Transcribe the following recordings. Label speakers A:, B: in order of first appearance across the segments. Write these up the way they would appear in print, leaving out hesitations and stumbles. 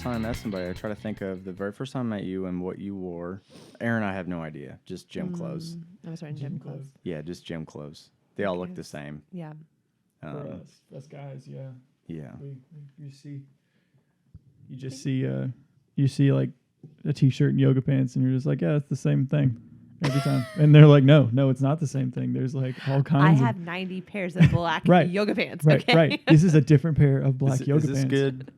A: time I met somebody, I try to think of the very first time I met you and what you wore. Aaron, I have no idea. Just gym clothes.
B: I was wearing gym clothes.
A: Yeah, just gym clothes. They all look
B: Okay.
A: the same.
B: Yeah.
C: For us guys, yeah.
A: Yeah.
C: You see like a t-shirt and yoga pants, and you're just like, yeah, it's the same thing every time. And they're like, no, it's not the same thing. There's like all
B: I
C: kinds
B: have 90 pairs of black
C: Right.
B: yoga pants.
C: Right,
B: Okay.
C: right. This is a different pair of black
A: Is
C: yoga
A: this
C: pants.
A: good?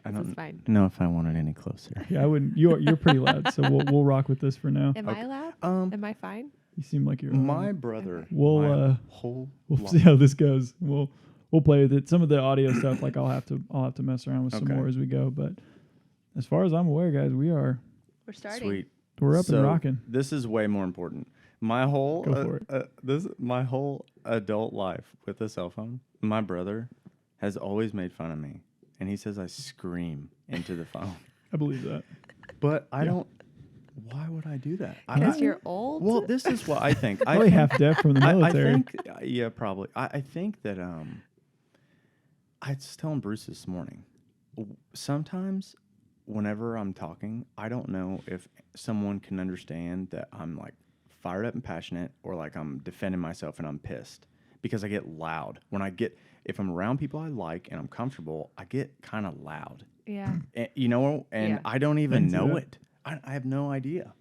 A: I
B: This is
A: don't
B: fine.
A: know if I want it any closer.
C: Yeah, I wouldn't. You're pretty loud, so we'll rock with this for now.
B: Am I loud? Am I fine?
C: You seem like you're
A: My brother.
C: We'll,
A: my whole
C: We'll
A: life-
C: see how this goes. We'll play with it. Some of the audio stuff, like I'll have to mess around with some
A: Okay.
C: more as we go. But as far as I'm aware, guys,
B: We're starting.
A: Sweet.
C: we're up
A: So,
C: and rocking.
A: This is way more important. My whole
C: Go for
A: my whole adult life with a cell phone, my brother has always made fun of me, and he says I scream into the phone.
C: I believe that.
A: But I
C: Yeah.
A: don't. Why would I do that?
B: Because you're old.
A: Well, this is what I think. I
C: Probably
A: think,
C: half deaf from the military.
A: I think, yeah, probably. I think that I was telling Bruce this morning. Sometimes, whenever I'm talking, I don't know if someone can understand that I'm like fired up and passionate, or like I'm defending myself and I'm pissed because I get loud. If I'm around people I like and I'm comfortable, I get kind of loud.
B: yeah.
A: And, and
B: Yeah.
A: I don't
C: I
A: even
C: can see
A: know
C: that.
A: it. I have no idea.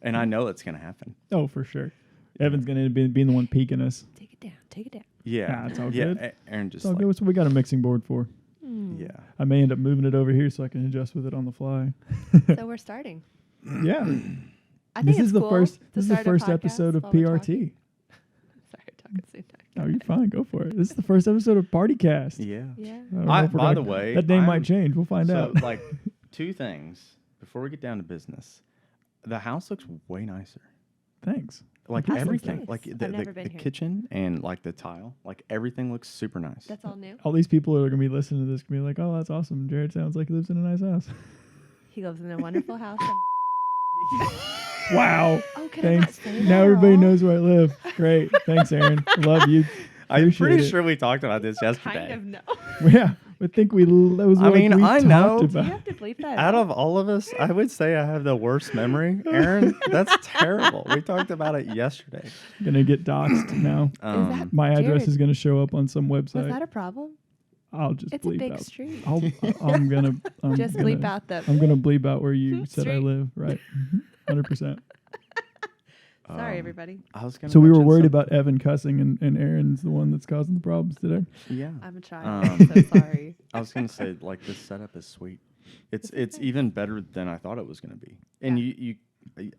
A: And I know it's going to happen.
C: Oh, for sure. Evan's gonna be being the one peeking us.
B: Take it down. Take it down.
A: Yeah.
C: Nah, it's all
A: yeah,
C: good.
A: Aaron just
C: So
A: like,
C: that's what we got a mixing board for.
A: yeah.
C: I may end up moving it over here so I can adjust with it on the fly.
B: So we're starting.
C: Yeah.
B: I think
C: This
B: it's
C: is the
B: cool
C: first.
B: to
C: This is the
B: start a
C: first
B: podcast
C: episode of
B: while we're
C: PRT.
B: talking. Sorry, talking so
C: Oh, you're fine. Go for it. This is the first episode of PartyCast.
A: Yeah.
B: Yeah.
C: I don't know if we're
A: By
C: gonna-
A: the way,
C: that name
A: I'm-
C: might change. We'll find
A: So,
C: out.
A: like, two things before we get down to business. The house looks way nicer.
C: Thanks.
A: Like
B: House looks
A: everything,
B: nice.
A: like
B: I've
A: the
B: never been here.
A: kitchen and like the tile, like everything looks super nice.
B: That's all new.
C: All these people are gonna be listening to this, gonna be like, "Oh, that's awesome. Jared sounds like he lives in a nice house."
B: He lives in a wonderful house.
C: Wow.
B: Oh, can I not
C: Thanks.
B: say that
C: Now
B: at
C: everybody
B: all?
C: knows where I live. Great. Thanks, Aaron. Love you.
A: I'm
C: Appreciate
A: pretty
C: it.
A: sure we talked about this yesterday.
B: Kind of no.
C: Yeah, I think that was
A: I
C: what
A: mean,
C: we
A: I
C: talked
A: know.
B: You
C: about.
B: have to bleep that.
A: Out of all of us, I would say I have the worst memory. Aaron, that's terrible. We talked about it yesterday.
C: Gonna get doxxed now.
B: that-
C: My address
B: Jared,
C: is gonna show up on some
B: Was
C: website.
B: that a problem?
C: I'll just
B: It's a
C: bleep
B: big
C: out.
B: street.
C: I'm gonna
B: Just
C: gonna,
B: bleep out the.
C: I'm gonna bleep out where you said I
B: Street.
C: live. Right. 100%.
B: Sorry, everybody.
A: I was gonna.
C: So we were
A: mention
C: worried
A: something.
C: about Evan cussing, and Aaron's the one that's causing the problems today.
A: Yeah.
B: I'm a child.
A: Um,
B: I'm so sorry.
A: I was gonna say like this setup is sweet. It's
B: It's okay.
A: even better than I thought it was gonna be. And
B: Yeah.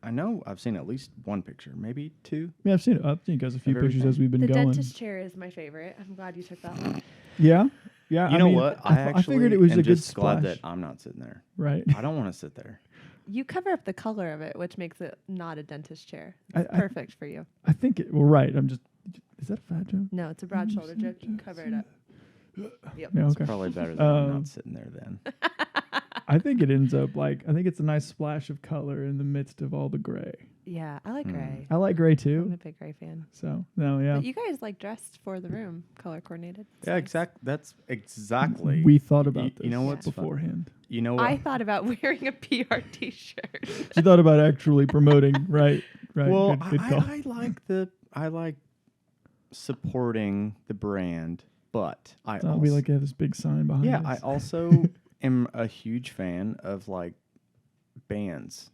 A: I know I've seen at least one picture, maybe two.
C: Yeah, I've seen it. I've seen you guys a few
A: Of
C: pictures as
A: everything.
C: we've been
B: The
C: going.
B: dentist chair is my favorite. I'm glad you took that one.
C: Yeah, yeah.
A: You
C: I
A: know
C: mean,
A: what?
C: I figured it was
A: am
C: a good
A: just glad
C: splash.
A: that I'm not sitting there.
C: Right.
A: I don't want to sit there.
B: You cover up the color of it, which makes it not a dentist chair.
C: I-
B: It's
C: I-
B: perfect for you.
C: I think it. Well, right. I'm just. Is that a fat joke?
B: No, it's a broad shoulder joke. You can cover it up. Yep.
C: Yeah. Okay.
A: Probably better than I'm
C: Um,
A: not sitting there then.
C: I think it ends up like I think it's a nice splash of color in the midst of all the gray.
B: Yeah, I like gray.
C: I like gray
B: I'm
C: too.
B: a big gray fan.
C: So no, yeah.
B: But you guys like dressed for the room, color coordinated. It's
A: Yeah,
B: nice.
A: exact. That's exactly.
C: We thought about
A: You-
C: this
A: you know what's fun?
C: beforehand.
A: You know what?
B: I thought about wearing a PRT shirt.
C: She thought about actually promoting. Right. Right.
A: well,
C: good call.
A: I like supporting the brand, but I
C: Thought
A: also
C: we like have this big sign behind
A: yeah,
C: us.
A: I also am a huge fan of like bands.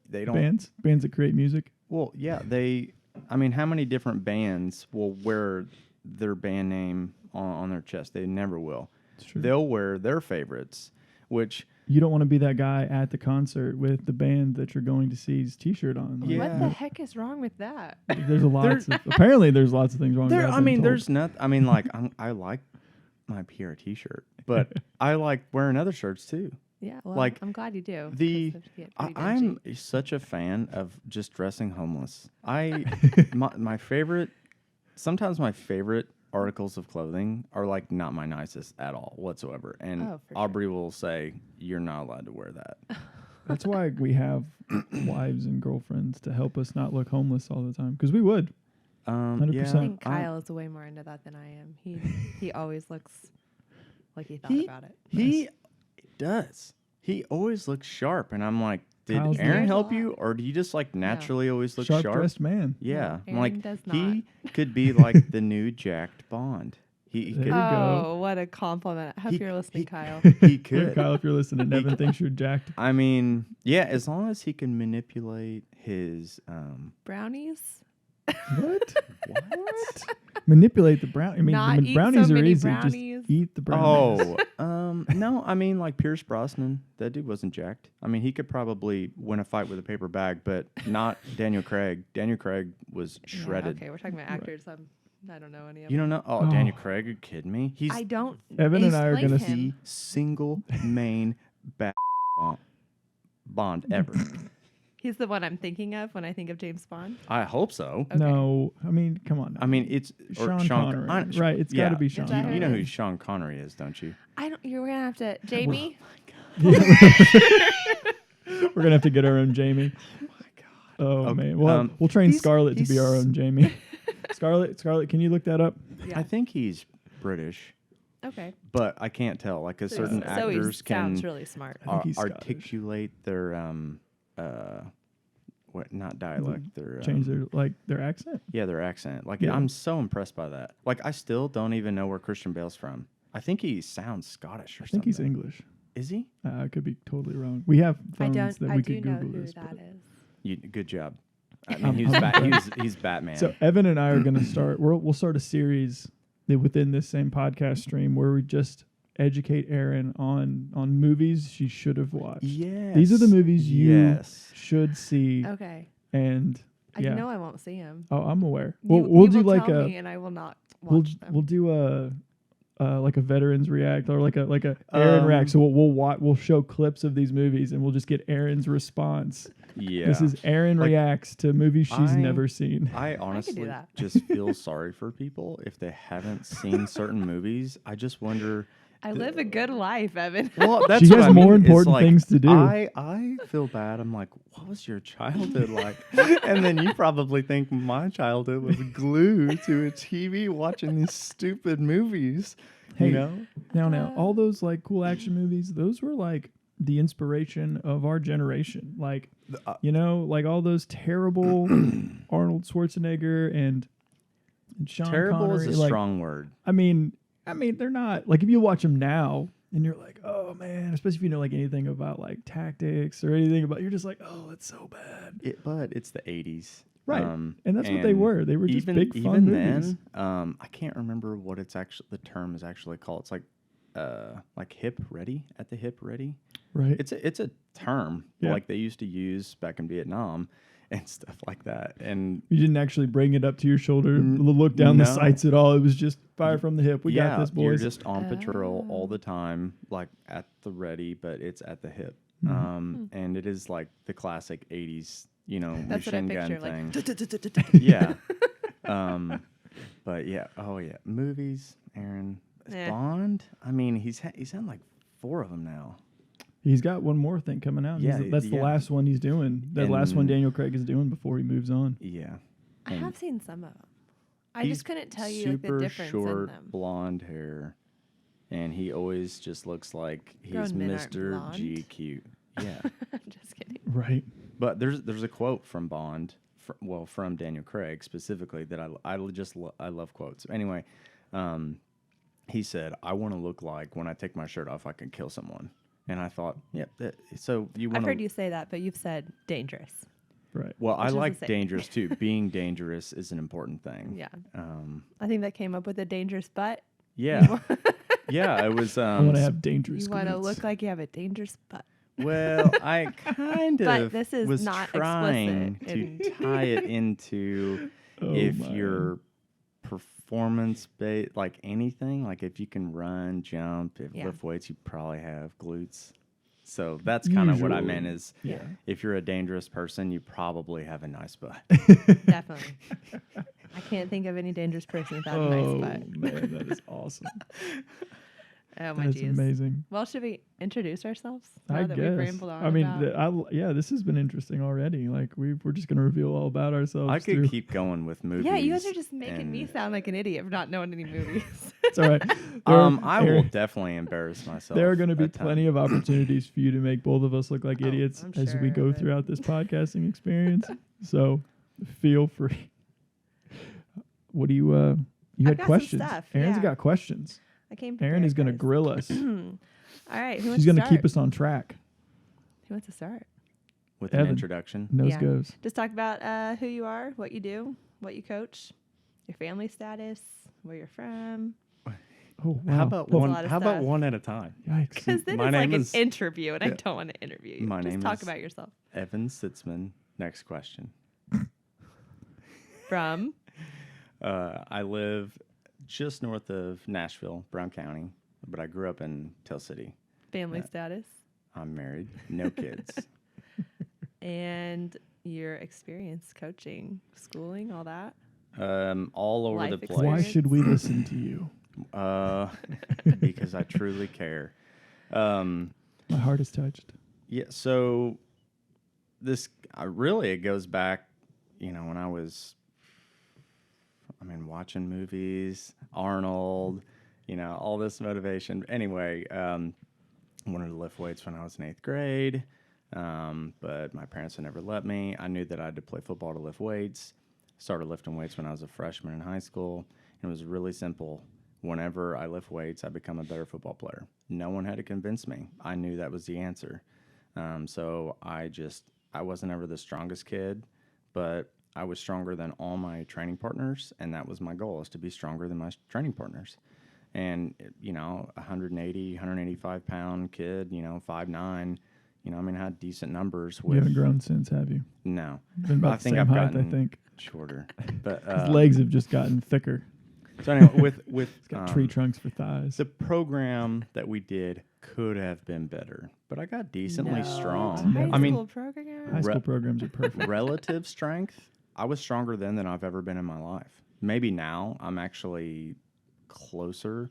A: They don't.
C: bands that create music.
A: Well, yeah, they. I mean, how many different bands will wear their band name on their chest? They never will.
C: It's true.
A: They'll wear their favorites, which
C: You don't want to be that guy at the concert with the band that you're going to see's T-shirt on. Like,
A: Yeah.
B: What the heck is wrong with that?
C: There's apparently there's lots of things wrong. with
A: there.
C: that,
A: I
C: I've
A: mean,
C: been
A: there's
C: told.
A: not. I mean, like I like my PRT shirt, but I like wearing other shirts too.
B: Yeah, well,
A: Like,
B: I'm glad you do. 'cause
A: the-
B: it'd get pretty
A: I'm
B: dingy.
A: such a fan of just dressing homeless. My favorite, sometimes my favorite articles of clothing are like not my nicest at all whatsoever. And
B: Oh, for sure.
A: Aubrey will say, "You're not allowed to wear that."
C: That's why we have wives and girlfriends to help us not look homeless all the time. Because we would. 100%.
B: I think Kyle is way more into that than I am. He always looks Like he thought
A: He
B: about it.
A: he does. He always looks sharp, and I'm like, did
C: Kyle's
A: Aaron
B: weird.
A: help you, or do you just like naturally always look
C: Sharp
A: sharp?
C: dressed man.
A: Yeah, I'm
B: Aaron
A: like
B: does
A: he could be like the new jacked Bond. He
C: There
A: could.
C: you go.
B: Oh, what a compliment. I hope
A: He-
B: you're listening,
A: he-
B: Kyle.
A: He
C: Hey,
A: could.
C: Kyle, if you're listening, Evan thinks you're jacked.
A: I mean, yeah, as long as he can manipulate his
B: Brownies?
C: What?
A: what?
C: Manipulate the brown. I mean,
B: Not
C: the
B: eat so
C: brownies are
B: many
C: easy.
B: brownies.
C: Just eat the brownies.
A: Oh, no, I mean like Pierce Brosnan. That dude wasn't jacked. I mean, he could probably win a fight with a paper bag, but not Daniel Craig. Daniel Craig was
B: Yeah,
A: shredded.
B: okay, we're talking about actors. I don't know any of
A: You
B: them.
A: don't know? Oh, Daniel Craig? Are you kidding me? He's
B: I don't.
C: Evan and I are
B: explain
C: gonna
B: him.
A: the single main Bond ever.
B: He's the one I'm thinking of when I think of James Bond.
A: I hope so.
B: Okay.
C: No, I mean, come on. Now.
A: I mean, it's or
C: Sean Connery, right? It's got to be Sean.
B: Is that
A: You know
B: who it
A: who
B: is?
A: Sean Connery is, don't you?
B: I don't. You're gonna have to, Jamie.
C: We're gonna have to get our own Jamie.
A: Oh my god.
C: Oh
A: Okay,
C: man, well, we'll train
A: he's-
C: Scarlett to be our
A: he's-
C: own Jamie. Scarlett, can you look that up?
B: Yeah.
A: I think he's British,
B: Okay.
A: but I can't tell. Like, a certain
B: so he
A: actors can
B: sounds really smart.
C: I think he's Scottish.
A: articulate their what? Not dialect. Their
C: Change their accent.
A: yeah, their accent. Like,
C: Yeah.
A: I'm so impressed by that. Like, I still don't even know where Christian Bale's from. I think he sounds Scottish or
C: I think he's
A: something.
C: English.
A: Is he?
C: I could be totally wrong. We have
B: I
C: phones
B: don't.
C: that
B: I
C: we
B: do
C: could
B: know
C: Google
B: who
C: this.
B: that
C: but-
B: is.
A: Good job. I
C: I'm-
A: mean, he's Batman.
C: So Evan and I are going to start. We'll start a series within this same podcast stream where we just educate Erin on movies she should have watched.
A: yes.
C: These are the movies you
A: Yes.
C: should see,
B: Okay.
C: and
B: I
C: yeah.
B: know I won't see him.
C: Oh, I'm aware.
B: You-
C: We'll
B: you
C: do
B: will
C: like
B: tell
C: a
B: me and I will not
C: we'll
B: watch them.
C: we'll do a like a veterans react or like a Erin react. So we'll show clips of these movies and we'll just get Erin's response.
A: Yeah.
C: This is Erin
A: Like,
C: reacts to movies she's
A: I-
C: never seen.
A: I honestly
B: that.
A: just feel sorry for people if they haven't seen certain movies. I just wonder.
B: I live a good life, Evan.
A: Well, that's
C: She
A: what
C: has
A: I mean.
C: more
A: It's
C: important
A: like,
C: things to do.
A: I feel bad. I'm like, what was your childhood like? And then you probably think my childhood was glued to a TV watching these stupid movies.
C: Hey,
A: You know?
C: Now, all those like cool action movies, those were like the inspiration of our generation. Like, like all those terrible Arnold Schwarzenegger and Sean
A: Terrible
C: Connery.
A: is a
C: like,
A: strong word.
C: I mean, they're not like if you watch them now and you're like, oh man, especially if you know like anything about like tactics or anything about, you're just like, oh, it's so bad.
A: But it's the 80s.
C: Right. And that's what they were. They were just big fun movies.
A: Then, I can't remember what the term is actually called. It's like hip ready, at the hip ready.
C: Right.
A: It's a term
C: Yeah.
A: like they used to use back in Vietnam and stuff like that. And
C: You didn't actually bring it up to your shoulder, look down the
A: no.
C: sights at all. It was just fire from the hip. We
A: yeah,
C: got this,
A: you're
C: boys.
A: just on patrol all the time, like at the ready, but it's at the hip. And it is like the classic 80s,
B: That's what I
A: machine gun
B: picture.
A: thing.
B: Like,
A: Yeah. But yeah. Oh yeah. Movies, Aaron.
B: Eh.
A: Bond. I mean, he's had like 4 of them now.
C: He's got one more thing coming out.
A: Yeah,
C: That's the
A: yeah.
C: last one he's doing. The last one
A: And-
C: Daniel Craig is doing before he moves on.
A: Yeah.
B: I have seen some of them. I
A: He's
B: just couldn't tell you like, the
A: super
B: difference
A: short,
B: in them.
A: blonde hair, and he always just looks like he's
B: Grown men aren't
A: Mr.
B: blonde.
A: G cute. Yeah.
B: I'm just kidding.
C: Right.
A: But there's a quote from Bond, from Daniel Craig specifically that I love quotes. Anyway, he said, "I want to look like when I take my shirt off, I can kill someone." And I thought, yep. So you want
B: I've heard you say that, but you've said dangerous.
C: Right.
A: Well, I
B: Which is the
A: like
B: same.
A: dangerous too. Being dangerous is an important thing.
B: Yeah.
A: Um,
B: I think that came up with a dangerous butt.
A: yeah. Yeah. It was.
C: I want to have dangerous.
B: You want to
C: glutes.
B: look like you have a dangerous butt.
A: Well, I kind
B: But
A: of
B: this is
A: was
B: not
A: trying
B: explicit
A: to tie it into
C: Oh,
A: if
C: my.
A: you're performance based, like anything, like if you can run, jump,
B: Yeah.
A: lift weights, you probably have glutes. So that's kind of what I meant
C: Usually.
A: is
C: Yeah.
A: if you're a dangerous person, you probably have a nice butt.
B: Definitely. I can't think of any dangerous person without a
C: Oh
B: nice butt.
C: man, that is awesome.
B: Oh my
C: That's
B: geez.
C: amazing.
B: Well, should we introduce ourselves?
C: I
B: Now that we've
C: guess.
B: rambled on
C: I mean,
B: about-
C: this has been interesting already. Like we're just gonna reveal all about ourselves.
A: I could
C: through-
A: keep going with movies.
B: yeah, you guys are just making me
A: and,
B: sound like an idiot for not knowing any movies.
C: It's all right.
A: I will
C: Aaron,
A: definitely embarrass myself.
C: there are going to be
A: at times.
C: plenty of opportunities for you to make both of us look like
B: Oh,
C: idiots
B: I'm
C: as we
B: sure,
C: go
B: but-
C: throughout this podcasting experience. So feel free. What do you? You
B: I've
C: had
B: got some
C: questions.
B: stuff,
C: Aaron's
B: yeah.
C: got questions.
B: I came.
C: Aaron is going to
B: prepared,
C: grill us.
B: guys. All right, who wants
C: She's
B: to
C: going to
B: start?
C: keep us on track.
B: Who wants to start?
A: with
C: Evan.
A: an introduction.
C: Nose
B: Yeah.
C: goes.
B: Just talk about who you are, what you do, what you coach, your family status, where you're from.
C: Oh, wow.
A: How about
B: That's a
A: one?
B: lot of
A: How about
B: stuff.
A: one at a time?
C: Yikes.
B: Because then
A: My
B: it's like
A: name
B: an
A: is-
B: interview, and I
A: yeah.
B: don't want to interview you.
A: My
B: Just
A: name
B: talk
A: is-
B: about yourself.
A: Evan Sitzman. Next question.
B: From
A: I live just north of Nashville, Brown County, but I grew up in Tell City.
B: family
A: Yeah.
B: status
A: I'm married, no kids.
B: and your experience coaching, schooling, all that.
A: All over
B: Life
A: the place.
C: Why
B: experience.
C: should we listen to you?
A: Because I truly care.
C: My heart is touched.
A: Yeah, so this really it goes back, when I was, watching movies, Arnold, all this motivation. Anyway, wanted to lift weights when I was in 8th grade, but my parents had never let me. I knew that I had to play football to lift weights. Started lifting weights when I was a freshman in high school, and it was really simple. Whenever I lift weights, I become a better football player. No one had to convince me. I knew that was the answer. So I wasn't ever the strongest kid, but I was stronger than all my training partners, and that was my goal, is to be stronger than my training partners. And, 180, 185 pound kid, 5'9", had decent numbers
C: You
A: with.
C: haven't grown since, have you?
A: No.
C: Been about
A: I
C: the
A: think
C: same
A: I've
C: height, I
A: gotten
C: think.
A: shorter. But
C: His legs have just gotten thicker.
A: So anyway, with
C: He's got tree trunks for thighs.
A: the program that we did could have been better, but I got decently
B: No.
A: strong.
C: High
B: High
A: I mean,
B: school program.
C: High school
A: re-
C: programs are perfect.
A: relative strength, I was stronger then than I've ever been in my life. Maybe now I'm actually closer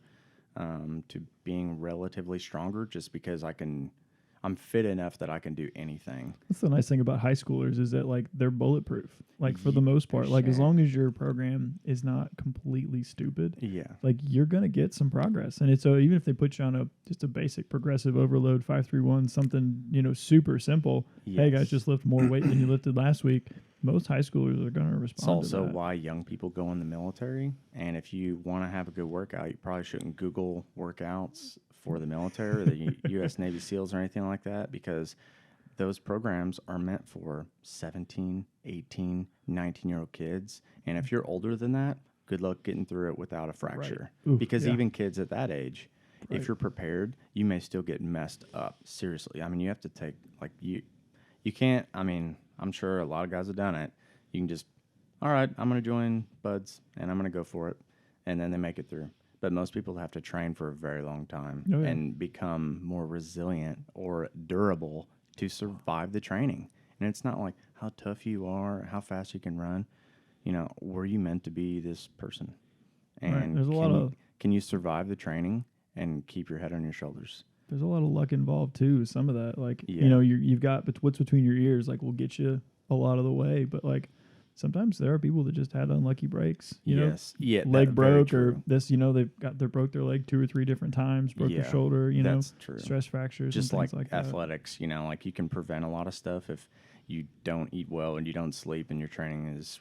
A: to being relatively stronger, just because I'm fit enough that I can do anything.
C: That's the nice thing about high schoolers is that like they're bulletproof. Like for the most part, like as
B: sure.
C: long as your program is not completely stupid,
A: Yeah.
C: like you're gonna get some progress. And it's even if they put you on just a basic progressive overload 5-3-1, something super simple. Hey guys,
A: Yes.
C: just lift more weight than you lifted last week. Most high schoolers are gonna
A: It's
C: respond to
A: also
C: that.
A: why young people go in the military. And if you want to have a good workout, you probably shouldn't Google workouts for the military or the U.S. Navy SEALs or anything like that, because those programs are meant for 17, 18, 19-year-old kids. And if you're older than that, good luck getting through it without a fracture.
C: Oof,
A: Because
C: yeah.
A: even kids at that age,
C: Right.
A: if you're prepared, you may still get messed up. Seriously. You have to take, you can't, I'm sure a lot of guys have done it. You can just, all right, I'm going to join Buds and I'm going to go for it. And then they make it through. But most people have to train for a very long time
C: Oh, yeah.
A: and become more resilient or durable to survive the training. And it's not like how tough you are, how fast you can run. Were you meant to be this person?
C: Right.
A: And
C: There's a lot of
A: can you survive the training and keep your head on your shoulders?
C: There's a lot of luck involved too. Some of that, like
A: Yeah.
C: you've got what's between your ears, like will get you a lot of the way. But like sometimes there are people that just had unlucky breaks.
A: Yes. Yeah.
C: Leg
A: that- very
C: broke or
A: true.
C: this. They broke their leg 2 or 3 different times. Broke their
A: Yeah,
C: shoulder.
A: That's true.
C: Stress fractures.
A: Just
C: and
A: like,
C: things like that.
A: athletics, like you can prevent a lot of stuff if you don't eat well and you don't sleep and your training is,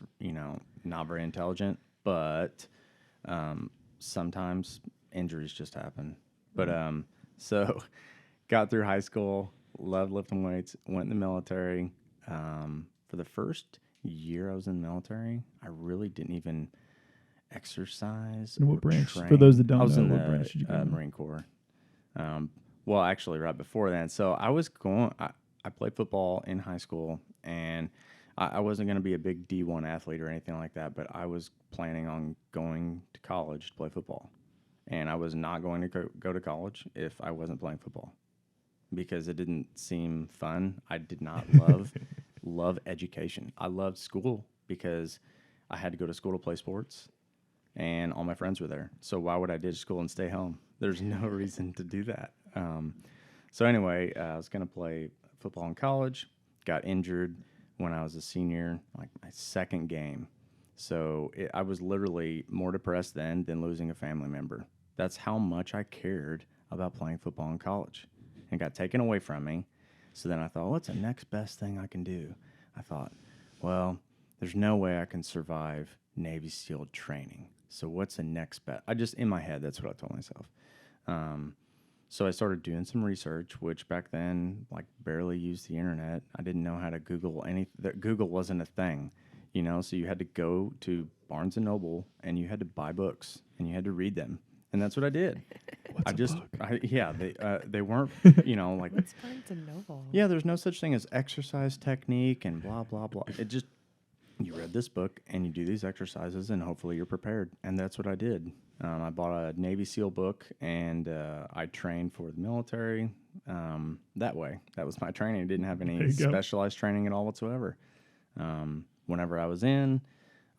A: not very intelligent. But sometimes injuries just happen. But so got through high school, loved lifting weights, went in the military. For the first year I was in the military, I really didn't even exercise.
C: And what
A: or
C: branch? For
A: train.
C: those that don't
A: I was
C: know,
A: in
C: what
A: the
C: branch did you go in?
A: Marine Corps. Well, actually, right before that. So I was going. I played football in high school, and I wasn't going to be a big D1 athlete or anything like that. But I was planning on going to college to play football, and I was not going to go to college if I wasn't playing football, because it didn't seem fun. I did not love education. I loved school because I had to go to school to play sports, and all my friends were there. So why would I ditch school and stay home? There's no reason to do that. So anyway, I was going to play football in college, got injured when I was a senior, like my second game. So I was literally more depressed then than losing a family member. That's how much I cared about playing football in college, and got taken away from me. So then I thought, what's the next best thing I can do? I thought, well, there's no way I can survive Navy SEAL training. So what's the next best? In my head, that's what I told myself. So I started doing some research, which back then, like, barely used the internet. I didn't know how to Google anything. Google wasn't a thing, so you had to go to Barnes & Noble and you had to buy books and you had to read them. And that's what I did.
C: What's a book?
A: They weren't, like,
B: What's Barnes and Noble?
A: yeah, there's no such thing as exercise technique and blah, blah, blah. You read this book and you do these exercises and hopefully you're prepared. And that's what I did. I bought a Navy SEAL book and I trained for the military that way. That was my training. I didn't have any specialized training at all whatsoever. Whenever I was in,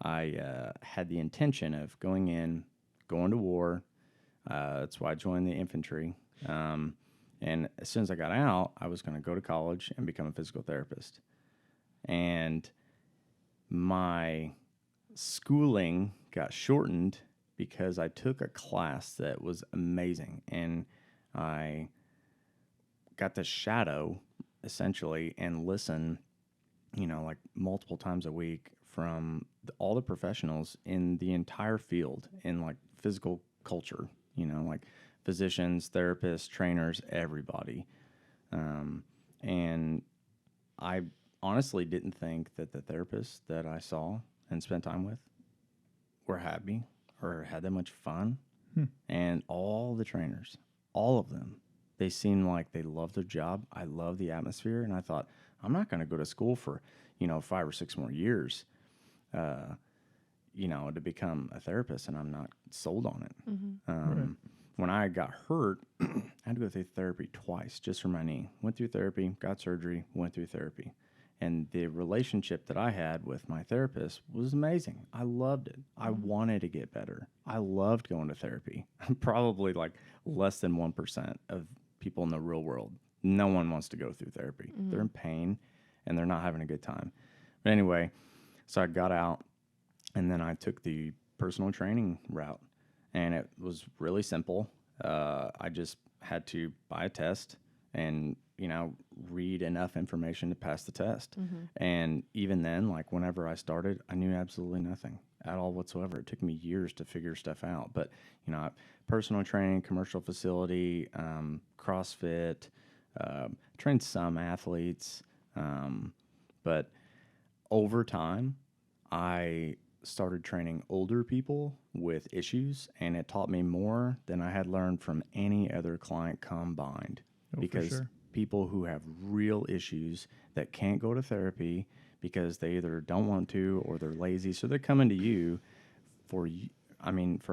A: I had the intention of going to war. That's why I joined the infantry. And as soon as I got out, I was going to go to college and become a physical therapist. And my schooling got shortened because I took a class that was amazing. And I got to shadow, essentially, and listen, like multiple times a week from all the professionals in the entire field in, like, physical culture, like physicians, therapists, trainers, everybody. And I honestly didn't think that the therapists that I saw and spent time with were happy or had that much fun. And all the trainers, all of them, they seemed like they loved their job. I love the atmosphere. And I thought, I'm not going to go to school for, 5 or 6 more years, to become a therapist, and I'm not sold on it.
C: Right.
A: When I got hurt, I had to go through therapy twice just for my knee. Went through therapy, got surgery, went through therapy. And the relationship that I had with my therapist was amazing. I loved it. I wanted to get better. I loved going to therapy. I'm probably like less than 1% of people in the real world. No one wants to go through therapy. They're in pain and they're not having a good time. But anyway, so I got out and then I took the personal training route. And it was really simple. I just had to buy a test and, read enough information to pass the test. And even then, like, whenever I started, I knew absolutely nothing at all whatsoever. It took me years to figure stuff out. But, personal training, commercial facility, CrossFit, trained some athletes. But over time, I started training older people with issues, and it taught me more than I had learned from any other client combined. Because people who have real issues that can't go to therapy because they either don't want to or they're lazy, so they're coming to you for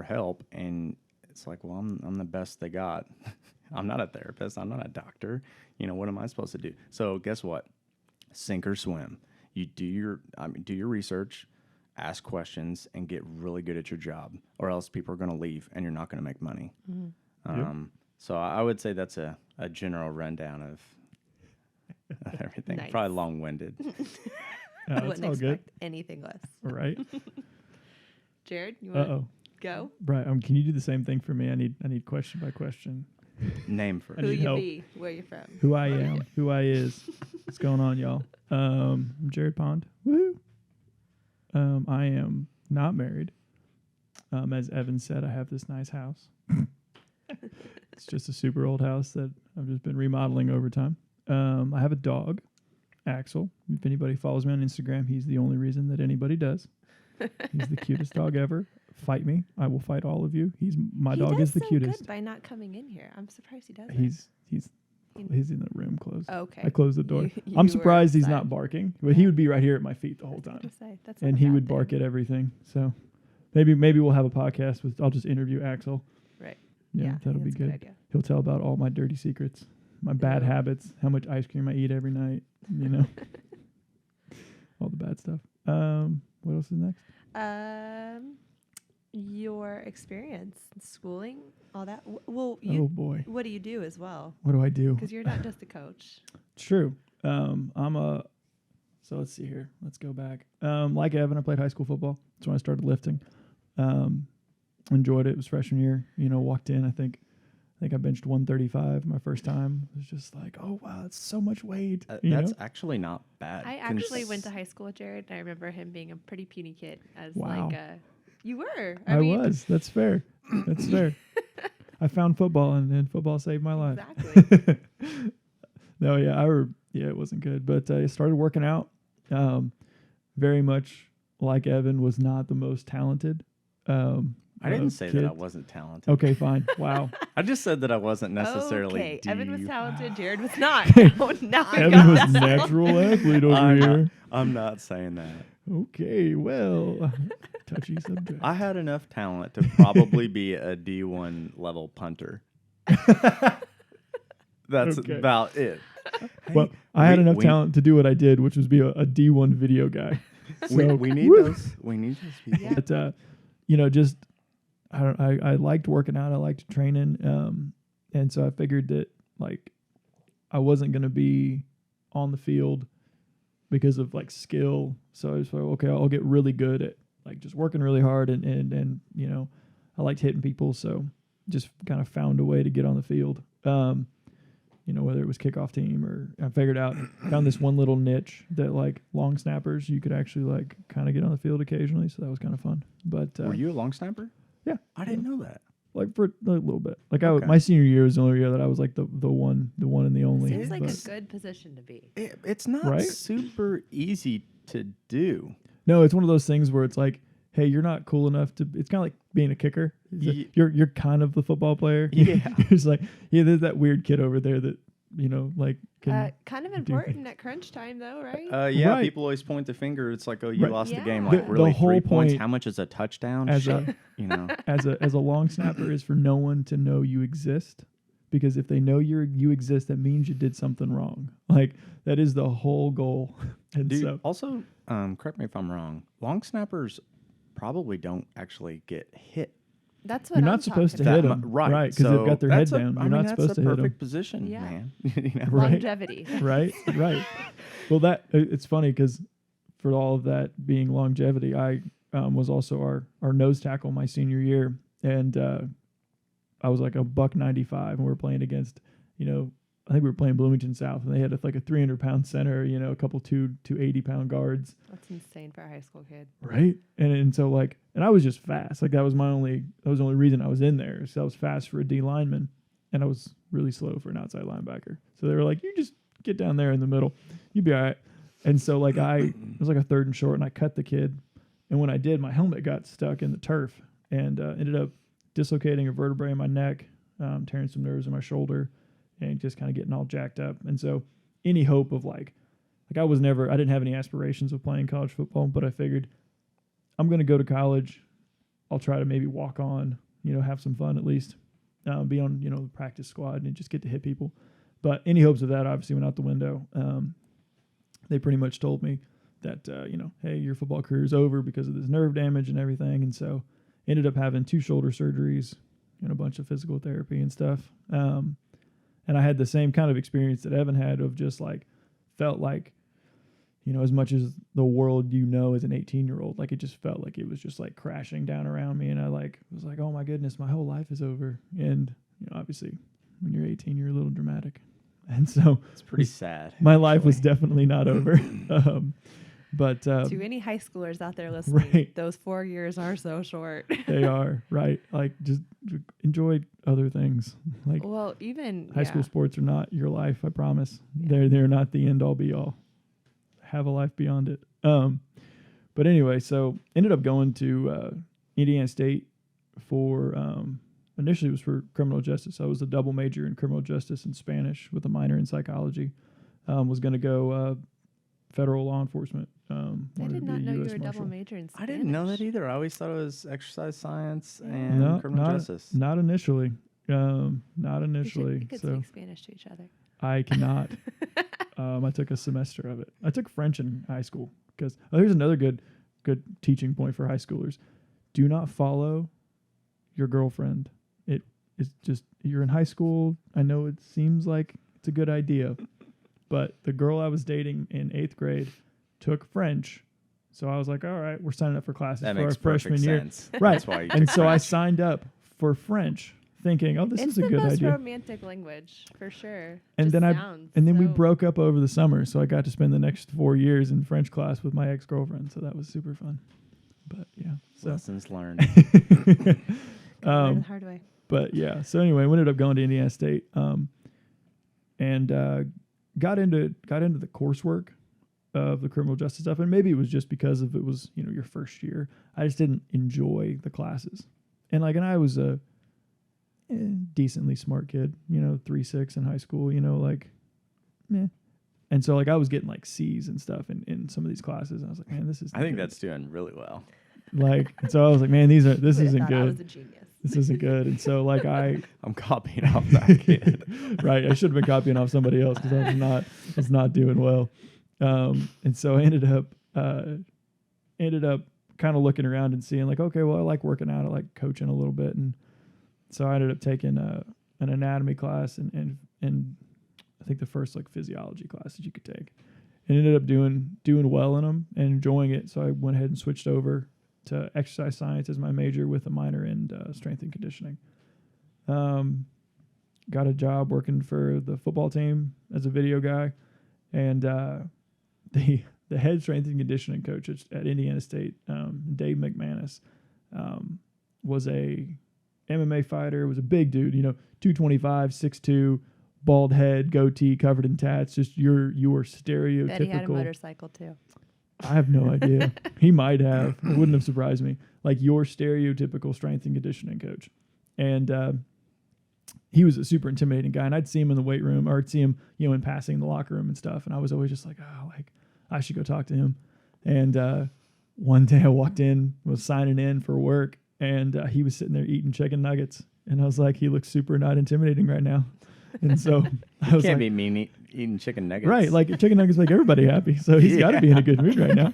A: help, and it's like, well, I'm the best they got. I'm not a therapist. I'm not a doctor. What am I supposed to do? So guess what? Sink or swim. You do your research, ask questions, and get really good at your job, or else people are going to leave and you're not going to make money. So I would say that's a general rundown of everything.
B: Nice.
A: Probably long-winded.
C: That's
B: Wouldn't
C: all good.
B: expect anything less.
C: Right.
B: Jared, you want to
C: Uh-oh.
B: go?
C: Right. Can you do the same thing for me? I need question by question.
A: Name first.
C: I
B: Who
C: need
B: you
C: help.
B: be? Where you from?
C: Who I am, who I is. What's going on, y'all? I'm Jared Pond. Woohoo! I am not married. As Evan said, I have this nice house. It's just a super old house that I've just been remodeling over time. I have a dog, Axel. If anybody follows me on Instagram, he's the only reason that anybody does. He's the cutest dog ever. Fight me. I will fight all of you. My dog is the cutest.
B: Good by not coming in here. I'm surprised he doesn't.
C: He's in the room closed.
B: Okay.
C: I closed the door.
B: You
C: I'm
B: were
C: surprised he's
B: outside.
C: not barking, but he would be right here at my feet the whole time.
B: That's
C: And he would bark at everything. So maybe we'll have a podcast with. I'll just interview Axel.
B: Right.
C: Yeah,
B: I
C: that'll
B: think
C: be
B: that's a
C: good.
B: idea.
C: He'll tell about all my dirty secrets, my bad
B: Ew.
C: habits, how much ice cream I eat every night. All the bad stuff. What else is next?
B: your experience, schooling, all that? Well,
C: Oh boy,
B: what do you do as well?
C: what do I do?
B: Because you're not just a coach.
C: True. I'm a. So let's see here. Let's go back. Like Evan, I played high school football. That's when I started lifting. Enjoyed it. It was freshman year. Walked in. I think I benched 135 my first time. It was just like, oh wow, that's so much weight.
A: That's actually not bad.
D: I actually went to high school with Jared, and I remember him being a pretty puny kid. As
C: Wow.
D: like a,
B: You were.
C: I
B: mean,
C: was. That's fair. That's fair. I found football, and football saved my life.
B: Exactly.
C: No, yeah, it wasn't good. But I started working out. Very much like Evan, was not the most talented.
A: I didn't say that I
C: kid.
A: wasn't talented.
C: Okay, fine. Wow.
A: I just said that I wasn't necessarily.
B: Okay, Evan was
A: deep.
B: talented. Jared was not. Now I
C: Evan
B: got
C: was
B: that.
C: natural athlete over
A: I'm not,
C: here.
A: I'm not saying that.
C: Okay, well, touchy subject.
A: I had enough talent to probably be a D1 level punter. That's
C: Okay.
A: about it.
C: Well, I had
A: we-
C: enough
A: we-
C: talent to do what I did, which was be a D1 video guy. So,
A: We need
C: woo.
A: those. We need those people.
B: Yeah.
C: But just I liked working out. I liked training, and so I figured that like I wasn't going to be on the field because of like skill. So I was like, okay, I'll get really good at like just working really hard, and I liked hitting people, so just kind of found a way to get on the field. Whether it was kickoff team or I found this one little niche that like long snappers, you could actually like kind of get on the field occasionally. So that was kind of fun. But
A: Were you a long snapper?
C: yeah,
A: I didn't know that.
C: like for a little bit. Like
A: Okay.
C: my senior year was the only year that I was like the one and the only.
D: seems like
C: but-
D: a good position to be.
A: It's not
C: Right?
A: super easy to do.
C: No, it's one of those things where it's like, hey, you're not cool enough to. It's kind of like being a kicker.
A: Ye-
C: You're kind of the football player.
A: Yeah.
C: It's like, yeah, there's that weird kid over there that like can.
B: Kind of important at crunch time, though, right?
A: Yeah,
C: Right.
A: people always point the finger. It's like, oh, you
C: Right.
A: lost the
B: Yeah.
A: game.
B: The-
A: Like,
C: the
A: really,
C: whole
A: 3 points?
C: point
A: How much is a touchdown?
C: as
A: Shit.
C: a
A: You know,
C: as a long snapper is for no one to know you exist, because if they know you exist, that means you did something wrong. Like that is the whole goal. And
A: Dude,
C: so
A: also, correct me if I'm wrong. Long snappers probably don't actually get hit
B: That's what
C: you're
B: I'm
C: not supposed to
B: talking
C: hit
B: about.
C: them,
A: right?
C: Because they've got their head
A: that's a-
C: down.
A: I
C: You're
A: mean,
C: not supposed to
A: That's a
C: hit them.
A: perfect position,
B: Yeah.
A: man. You know?
C: Right.
B: Longevity.
C: Right. Well, it's funny because for all of that being longevity, I was also our nose tackle my senior year, and I was like a $195, and we were playing against, I think we were playing Bloomington South, and they had like a 300-pound center, a couple 280-pound guards,
B: That's insane for a high school kid.
C: right? And so like, and I was just fast. Like that was the only reason I was in there. So I was fast for a D lineman, and I was really slow for an outside linebacker. So they were like, you just get down there in the middle, you'd be all right. And so like it was like a 3rd and short, and I cut the kid, and when I did, my helmet got stuck in the turf, and ended up dislocating a vertebrae in my neck, tearing some nerves in my shoulder, and just kind of getting all jacked up. And so any hope of like I didn't have any aspirations of playing college football, but I figured I'm going to go to college. I'll try to maybe walk on, have some fun at least, be on, the practice squad and just get to hit people. But any hopes of that obviously went out the window. They pretty much told me that, hey, your football career is over because of this nerve damage and everything. And so ended up having 2 shoulder surgeries and a bunch of physical therapy and stuff. And I had the same kind of experience that Evan had of just like, felt like, as much as the world, as an 18-year-old, like it just felt like it was just like crashing down around me. And I was like, oh my goodness, my whole life is over. And, obviously when you're 18, you're a little dramatic. And so
A: It's pretty sad.
C: my life was
A: actually.
C: definitely not over. But
B: To any high schoolers out there listening,
C: right.
B: those 4 years are so short.
C: they are right. Like just enjoy other things. Like
B: Well, even
C: high school sports are not your life. I promise. They're not the end all be all. Have a life beyond it. But anyway, so ended up going to Indiana State for initially it was for criminal justice. I was a double major in criminal justice and Spanish with a minor in psychology. Was going to go federal law enforcement.
B: I
C: wanted
B: did
C: to
B: not
C: be a
B: know you
C: US
B: were a double
C: Marshal.
B: major in Spanish.
A: I didn't know that either. I always thought it was exercise science
B: Yeah.
A: and
C: No,
A: criminal justice.
C: Not initially. Not
B: We
C: initially.
B: could
C: So
B: speak Spanish to each other.
C: I cannot. I took a semester of it. I took French in high school because here's another good teaching point for high schoolers. do not follow your girlfriend. It is just, you're in high school. I know it seems like it's a good idea, but the girl I was dating in 8th grade took French. So I was like, all right, we're signing up for classes
A: That
C: for our
A: makes
C: freshman
A: perfect
C: year.
A: sense.
C: Right.
A: That's why you
C: And
A: took
C: so I
A: French.
C: signed up for French thinking, oh, this
D: It's
C: is a
D: the
C: good
D: most
C: idea.
D: romantic language for sure.
C: And
D: Just
C: then
D: sounds
C: we
D: so-
C: broke up over the summer. So I got to spend the next 4 years in French class with my ex-girlfriend. So that was super fun. But yeah. So
A: Lessons learned.
B: Learn
C: um,
B: the hard way.
C: but yeah, so anyway, we ended up going to Indiana State, and got into the coursework of the criminal justice stuff, and maybe it was just because of it was your first year. I just didn't enjoy the classes, and I was a decently smart kid, 3.6 in high school, meh. And so I was getting C's and stuff in some of these classes. And I was like, man, this is
A: I think that's doing really well.
C: and so I was like, man, this
B: Would've
C: isn't
B: thought I was
C: good.
B: a genius.
C: This isn't good. And so
A: I'm copying off that kid.
C: right. I should have been copying off somebody else because I was not doing well. And so I ended up kind of looking around and seeing okay, well, I like working out. I like coaching a little bit. And so I ended up taking an anatomy class and I think the first physiology class that you could take, and ended up doing well in them and enjoying it. So I went ahead and switched over to exercise science as my major with a minor in strength and conditioning. Got a job working for the football team as a video guy, and the head strength and conditioning coach at Indiana State, Dave McManus, was a MMA fighter. Was a big dude, 225, 6'2", bald head, goatee, covered in tats. Just your stereotypical.
D: Bet he had a motorcycle too.
C: I have no idea. He might have. It wouldn't have surprised me. Your stereotypical strength and conditioning coach. And he was a super intimidating guy. And I'd see him in the weight room, or I'd see him, in passing in the locker room and stuff. And I was always just I should go talk to him. And one day I walked in, was signing in for work, and he was sitting there eating chicken nuggets. And I was like, he looks super not intimidating right now. And so I was
A: Can't
C: like,
A: be mean eating chicken nuggets.
C: right, chicken nuggets make everybody happy. So he's got to be in a good mood right now.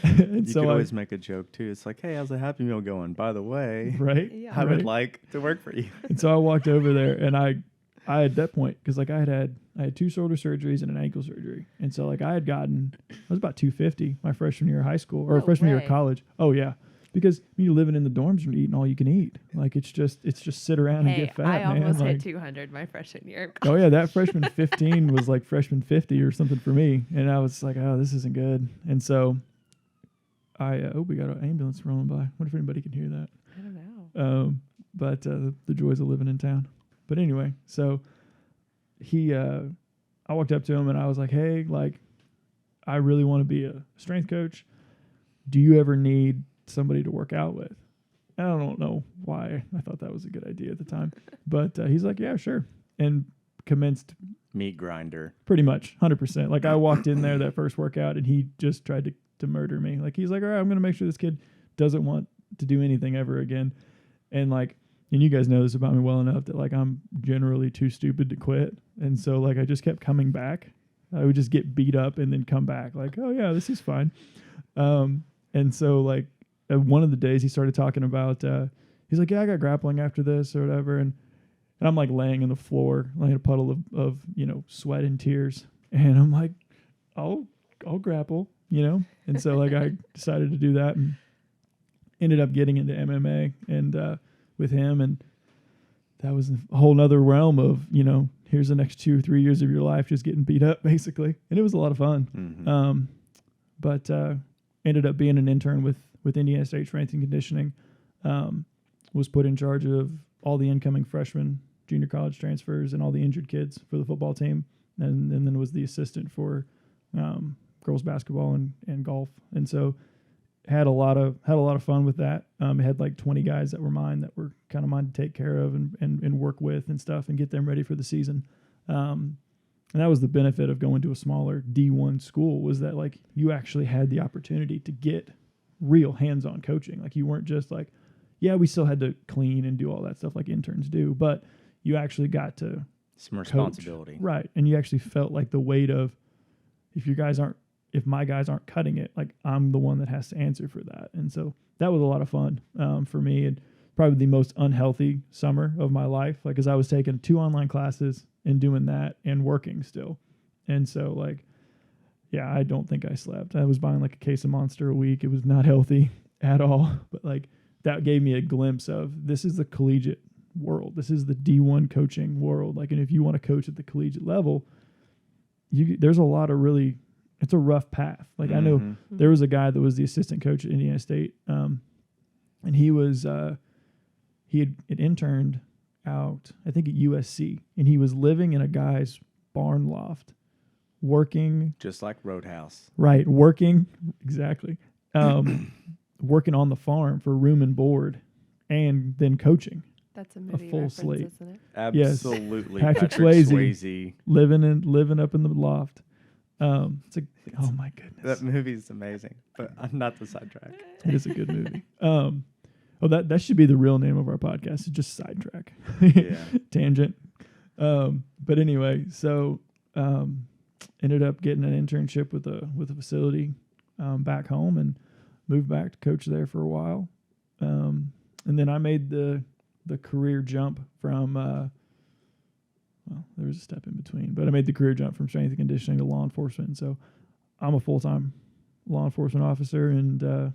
C: And
A: You
C: so
A: could
C: I,
A: always make a joke too. It's like, hey, how's the Happy Meal going? By the way,
C: right?
B: Yeah.
A: I would
C: Right.
A: like to work for you.
C: And so I walked over there, and I at that point, because I had 2 shoulder surgeries and an ankle surgery, and so I was about 250 my freshman year of high school or
D: No
C: freshman year of
D: way.
C: college. Oh yeah, because you're living in the dorms and you're eating all you can eat. It's just sit around and
D: Hey,
C: get fat,
D: I
C: man.
D: almost hit 200 my freshman year.
C: Oh yeah, that freshman 15 was like freshman 50 or something for me, and I was like, oh, this isn't good. And so we got an ambulance rolling by. What if anybody can hear that?
D: I don't know.
C: But the joys of living in town. But anyway, so I walked up to him and I was like, hey, I really want to be a strength coach. Do you ever need somebody to work out with? And I don't know why I thought that was a good idea at the time, but he's like, yeah, sure. And commenced
A: Meat grinder.
C: pretty much 100%. I walked in there that first workout and he just tried to murder me. He's like, all right, I'm going to make sure this kid doesn't want to do anything ever again. And and you guys know this about me well enough that I'm generally too stupid to quit. And so I just kept coming back. I would just get beat up and then come back oh yeah, this is fine. And so one of the days he started talking about, he's like, yeah, I got grappling after this or whatever. And I'm laying on the floor, in a puddle of sweat and tears. And I'm like, I'll grapple, And so I decided to do that and ended up getting into MMA and with him, and that was a whole nother realm of here's the next 2 or 3 years of your life just getting beat up basically, and it was a lot of fun.
A: Mm-hmm.
C: But ended up being an intern with Indiana State Strength and Conditioning. Was put in charge of all the incoming freshmen, junior college transfers, and all the injured kids for the football team, and then was the assistant for girls basketball and golf, and so had a lot of fun with that. Had 20 guys that were mine that were kind of mine to take care of and work with and stuff and get them ready for the season. And that was the benefit of going to a smaller D1 school, was that you actually had the opportunity to get real hands-on coaching. You weren't just yeah, we still had to clean and do all that stuff like interns do, but you actually got to
A: Some responsibility.
C: coach. Right. And you actually felt the weight of, if if my guys aren't cutting it, like I'm the one that has to answer for that. And so that was a lot of fun for me, and probably the most unhealthy summer of my life. Like, cause I was taking 2 online classes and doing that and working still. And so like, yeah, I don't think I slept. I was buying like a case of Monster a week. It was not healthy at all, but like that gave me a glimpse of this is the collegiate world. This is the D1 coaching world. Like, and if you want to coach at the collegiate level, there's a lot of really, it's a rough path. Like I know there was a guy that was the assistant coach at Indiana State. And he was, he had interned out, I think at USC, and he was living in a guy's barn loft, working.
A: Just like Roadhouse.
C: Right. Working. Exactly. Working on the farm for room and board and then coaching.
D: That's a movie
C: full
D: reference,
C: slate.
D: isn't it?
A: Absolutely.
C: Patrick Swayze. Living up in the loft. It's like, oh my goodness.
A: That movie's amazing, but I'm not the sidetrack.
C: It is a good movie. That should be the real name of our podcast. It's just Sidetrack.
A: Yeah.
C: Tangent. But anyway, so ended up getting an internship with a facility back home and moved back to coach there for a while. And then I made the career jump from there was a step in between, but I made the career jump from strength and conditioning to law enforcement. And so I'm a full-time law enforcement officer and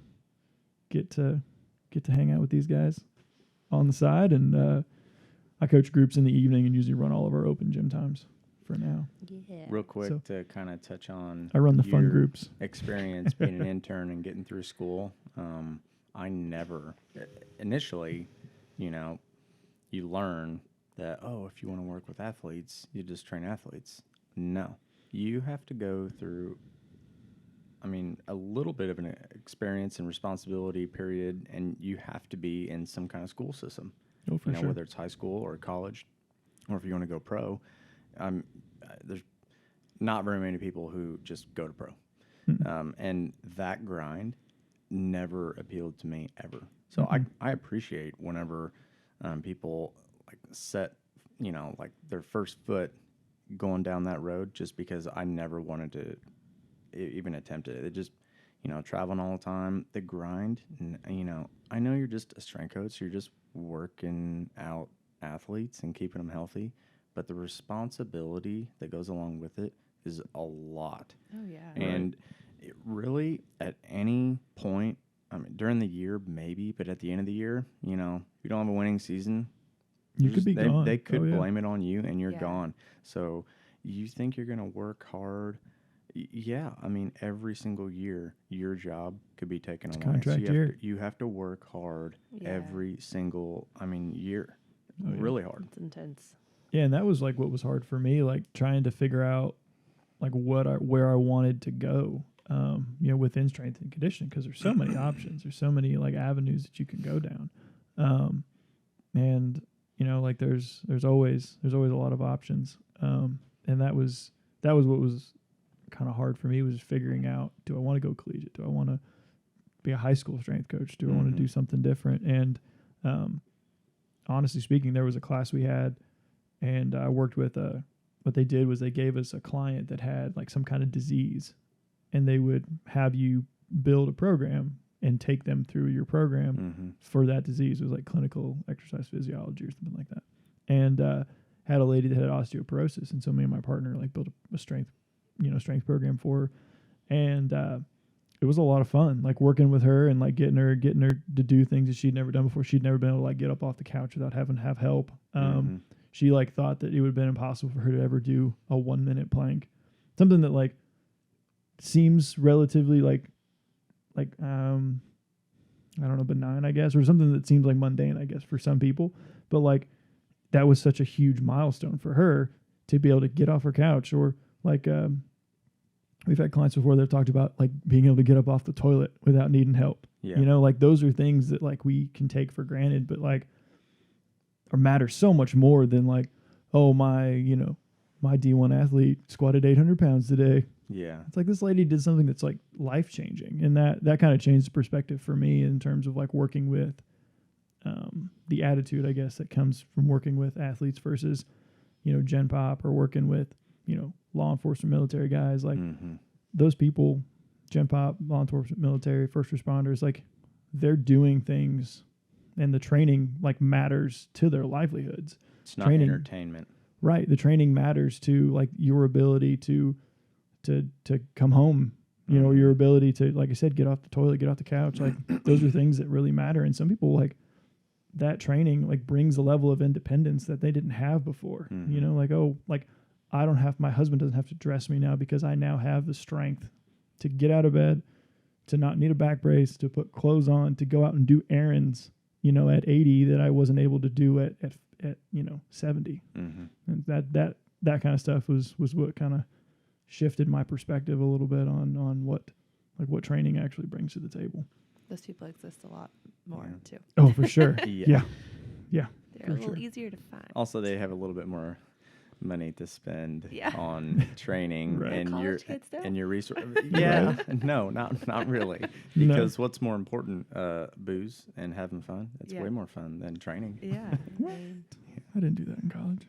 C: get to hang out with these guys on the side. And I coach groups in the evening and usually run all of our open gym times for now.
D: Yeah.
A: Real quick
C: So-
A: to kind of touch on
C: I run the fun
A: your
C: groups.
A: experience being an intern and getting through school. I never initially, you learn that, if you want to work with athletes, you just train athletes. No, you have to go through, a little bit of an experience and responsibility period, and you have to be in some kind of school system.
C: Oh, for sure.
A: Whether it's high school or college, or if you want to go pro. There's not very many people who just go to pro. And that grind never appealed to me ever. So I appreciate whenever people like set, like their first foot going down that road, just because I never wanted to even attempt it. It just, traveling all the time, the grind, I know you're just a strength coach. You're just working out athletes and keeping them healthy, but the responsibility that goes along with it is a lot.
D: Oh yeah.
A: And it really, at any point, during the year, maybe, but at the end of the year, if you don't have a winning season,
C: You could be gone.
A: They could
C: Oh, yeah.
A: blame it on you, and you're
D: Yeah.
A: gone. So you think you're going to work hard? Yeah. Every single year, your job could be taken away.
C: contract
A: so
C: year.
A: you have to work hard
D: Yeah.
A: every single, year.
C: Oh, yeah.
A: Really hard.
D: It's intense.
C: Yeah, and that was like what was hard for me, like trying to figure out like where I wanted to go, within strength and conditioning, because there's so many options, there's so many like avenues that you can go down, and like there's always a lot of options, and that was what was kind of hard for me, was figuring out, do I want to go collegiate? Do I want to be a high school strength coach? Do I want to do something different? And honestly speaking, there was a class we had, and I worked with what they did was they gave us a client that had like some kind of disease, and they would have you build a program and take them through your program for that disease. It was like clinical exercise physiology or something like that. And had a lady that had osteoporosis, and so me and my partner like built a strength program for her, and it was a lot of fun, like working with her and like getting her to do things that she'd never done before. She'd never been able to like get up off the couch without having to have help. She like thought that it would have been impossible for her to ever do a 1 minute plank, something that like seems relatively like I don't know, benign, I guess, or something that seems like mundane, I guess, for some people. But like that was such a huge milestone for her to be able to get off her couch, or like we've had clients before that have talked about like being able to get up off the toilet without needing help.
A: Yeah.
C: Like those are things that like we can take for granted, but like or matter so much more than like, oh, my D1 athlete squatted 800 pounds today.
A: Yeah.
C: It's like this lady did something that's like life changing, and that kind of changed the perspective for me in terms of like working with the attitude, I guess, that comes from working with athletes versus, Gen Pop, or working with, law enforcement, military guys. Like those people Gen Pop, law enforcement, military, first responders, like they're doing things, and the training like matters to their livelihoods.
A: It's not
C: Training.
A: entertainment.
C: Right. The training matters to like your ability to come home, you know, your ability to, like I said, get off the toilet, get off the couch. Like those are things that really matter. And some people like that training like brings a level of independence that they didn't have before. You know, like, oh, like my husband doesn't have to dress me now because I now have the strength to get out of bed, to not need a back brace, to put clothes on, to go out and do errands, you know, at 80 that I wasn't able to do at you know, 70. And that kind of stuff was what kind of shifted my perspective a little bit on what training actually brings to the table.
D: Those people exist a lot more too.
C: Oh, for sure.
A: Yeah.
C: Yeah.
D: They're
C: For
D: a little
C: sure.
D: easier to find.
A: Also, they have a little bit more money to spend
D: Yeah.
A: on training
C: Right.
A: and your
D: College kids don't.
A: and your resource. Yeah, no, not really.
C: No.
A: Because what's more important, booze and having fun? It's
D: Yeah.
A: way more fun than training.
D: Yeah.
C: What? I didn't do that in college.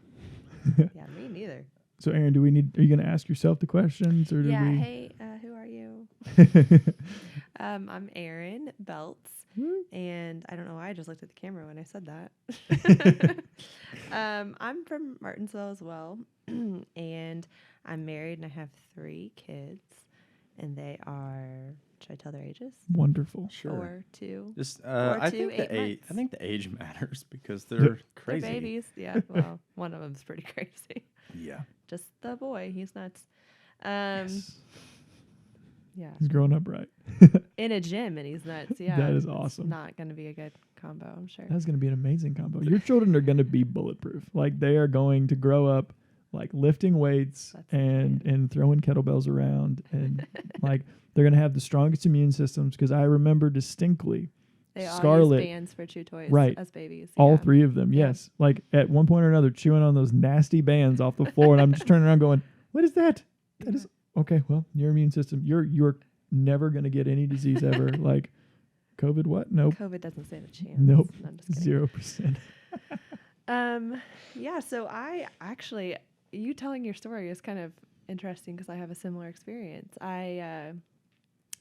D: Yeah, me neither.
C: So, Aaron, are you going to ask yourself the questions, or do
D: Yeah.
C: we?
D: Hey, who are you? I'm Erin Belts, and I don't know why I just looked at the camera when I said that. I'm from Martinsville as well, and I'm married and I have 3 kids, and they are. Should I tell their ages?
C: Wonderful.
A: Sure.
D: 4, 2.
A: Just,
D: 4,
A: I
D: 2,
A: think
D: 8
A: the age.
D: months.
A: I think the age matters because
C: Yep.
A: they're
D: They're
A: crazy.
D: babies. Yeah. Well, one of them's pretty crazy.
A: Yeah.
D: Just the boy. He's nuts.
C: Yes.
D: Yeah.
C: He's growing up right.
D: In a gym and he's nuts. Yeah.
C: That is
D: it's
C: awesome.
D: Not going to be a good combo, I'm sure.
C: That's going to be an amazing combo. Your children are going to be bulletproof. Like they are going to grow up like lifting weights
D: That's
C: and throwing kettlebells around, and like they're going to have the strongest immune systems, because I remember distinctly
D: They all
C: Scarlet.
D: use bands for chew toys
C: Right.
D: as babies.
C: all
D: yeah.
C: 3 of them.
D: Yeah.
C: Yes. Like at one point or another chewing on those nasty bands off the floor, and I'm just turning around going, "What is that?" That is okay. Well, your immune system, you're never going to get any disease ever. Like COVID, what? Nope.
D: COVID doesn't stand a chance.
C: Nope.
D: No, I'm just kidding.
C: 0%.
D: Yeah, so I actually, you telling your story is kind of interesting because I have a similar experience. I,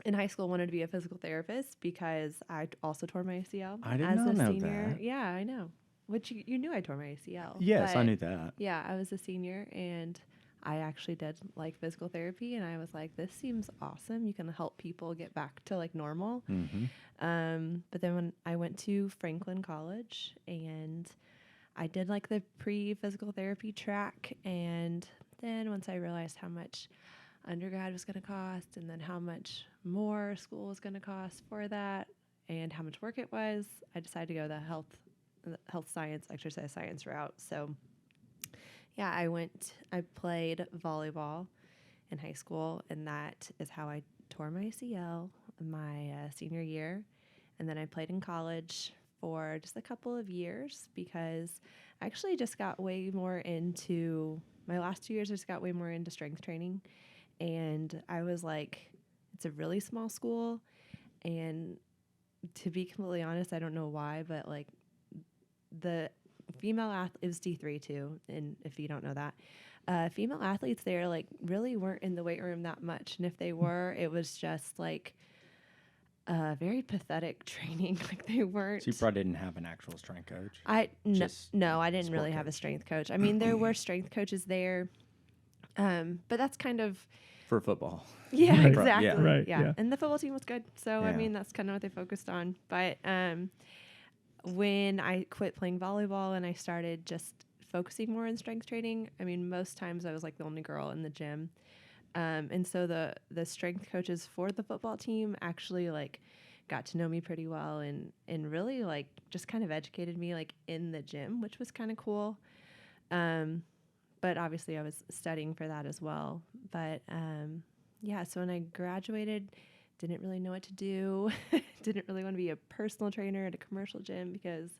D: in high school, wanted to be a physical therapist because I also tore my ACL.
A: I did
D: as
A: not
D: a
A: know
D: senior.
A: that.
D: Yeah, I know. Which you knew I tore my ACL.
A: Yes, I
D: but
A: knew that.
D: Yeah, I was a senior and I actually did like physical therapy, and I was like, this seems awesome. You can help people get back to like normal. But then when I went to Franklin College and I did like the pre-physical therapy track, and then once I realized how much undergrad was going to cost and then how much more school was going to cost for that and how much work it was, I decided to go the health science, exercise science route. So yeah, I played volleyball in high school, and that is how I tore my ACL my senior year. And then I played in college for just a couple of years because I actually just got way more into my last 2 years. I just got way more into strength training, and I was like, it's a really small school, and to be completely honest, I don't know why, but like the female athlete, it was D3 too, and if you don't know that, female athletes there like really weren't in the weight room that much, and if they were, it was just like very pathetic training. Like they weren't.
A: So you probably didn't have an actual strength coach.
D: No, I didn't really
A: sport
D: have a
A: coach.
D: strength coach. I mean, there were strength coaches there, but that's kind of
A: For football.
D: yeah,
C: Right.
D: exactly.
A: Yeah.
C: Right,
D: Yeah.
C: yeah.
D: And the football team was good. So, I
A: Yeah.
D: mean, that's kind of what they focused on. But when I quit playing volleyball and I started just focusing more on strength training, I mean, most times I was like the only girl in the gym. And so the strength coaches for the football team actually like got to know me pretty well and really like just kind of educated me like in the gym, which was kind of cool. But obviously I was studying for that as well. But yeah, so when I graduated, didn't really know what to do. Didn't really want to be a personal trainer at a commercial gym because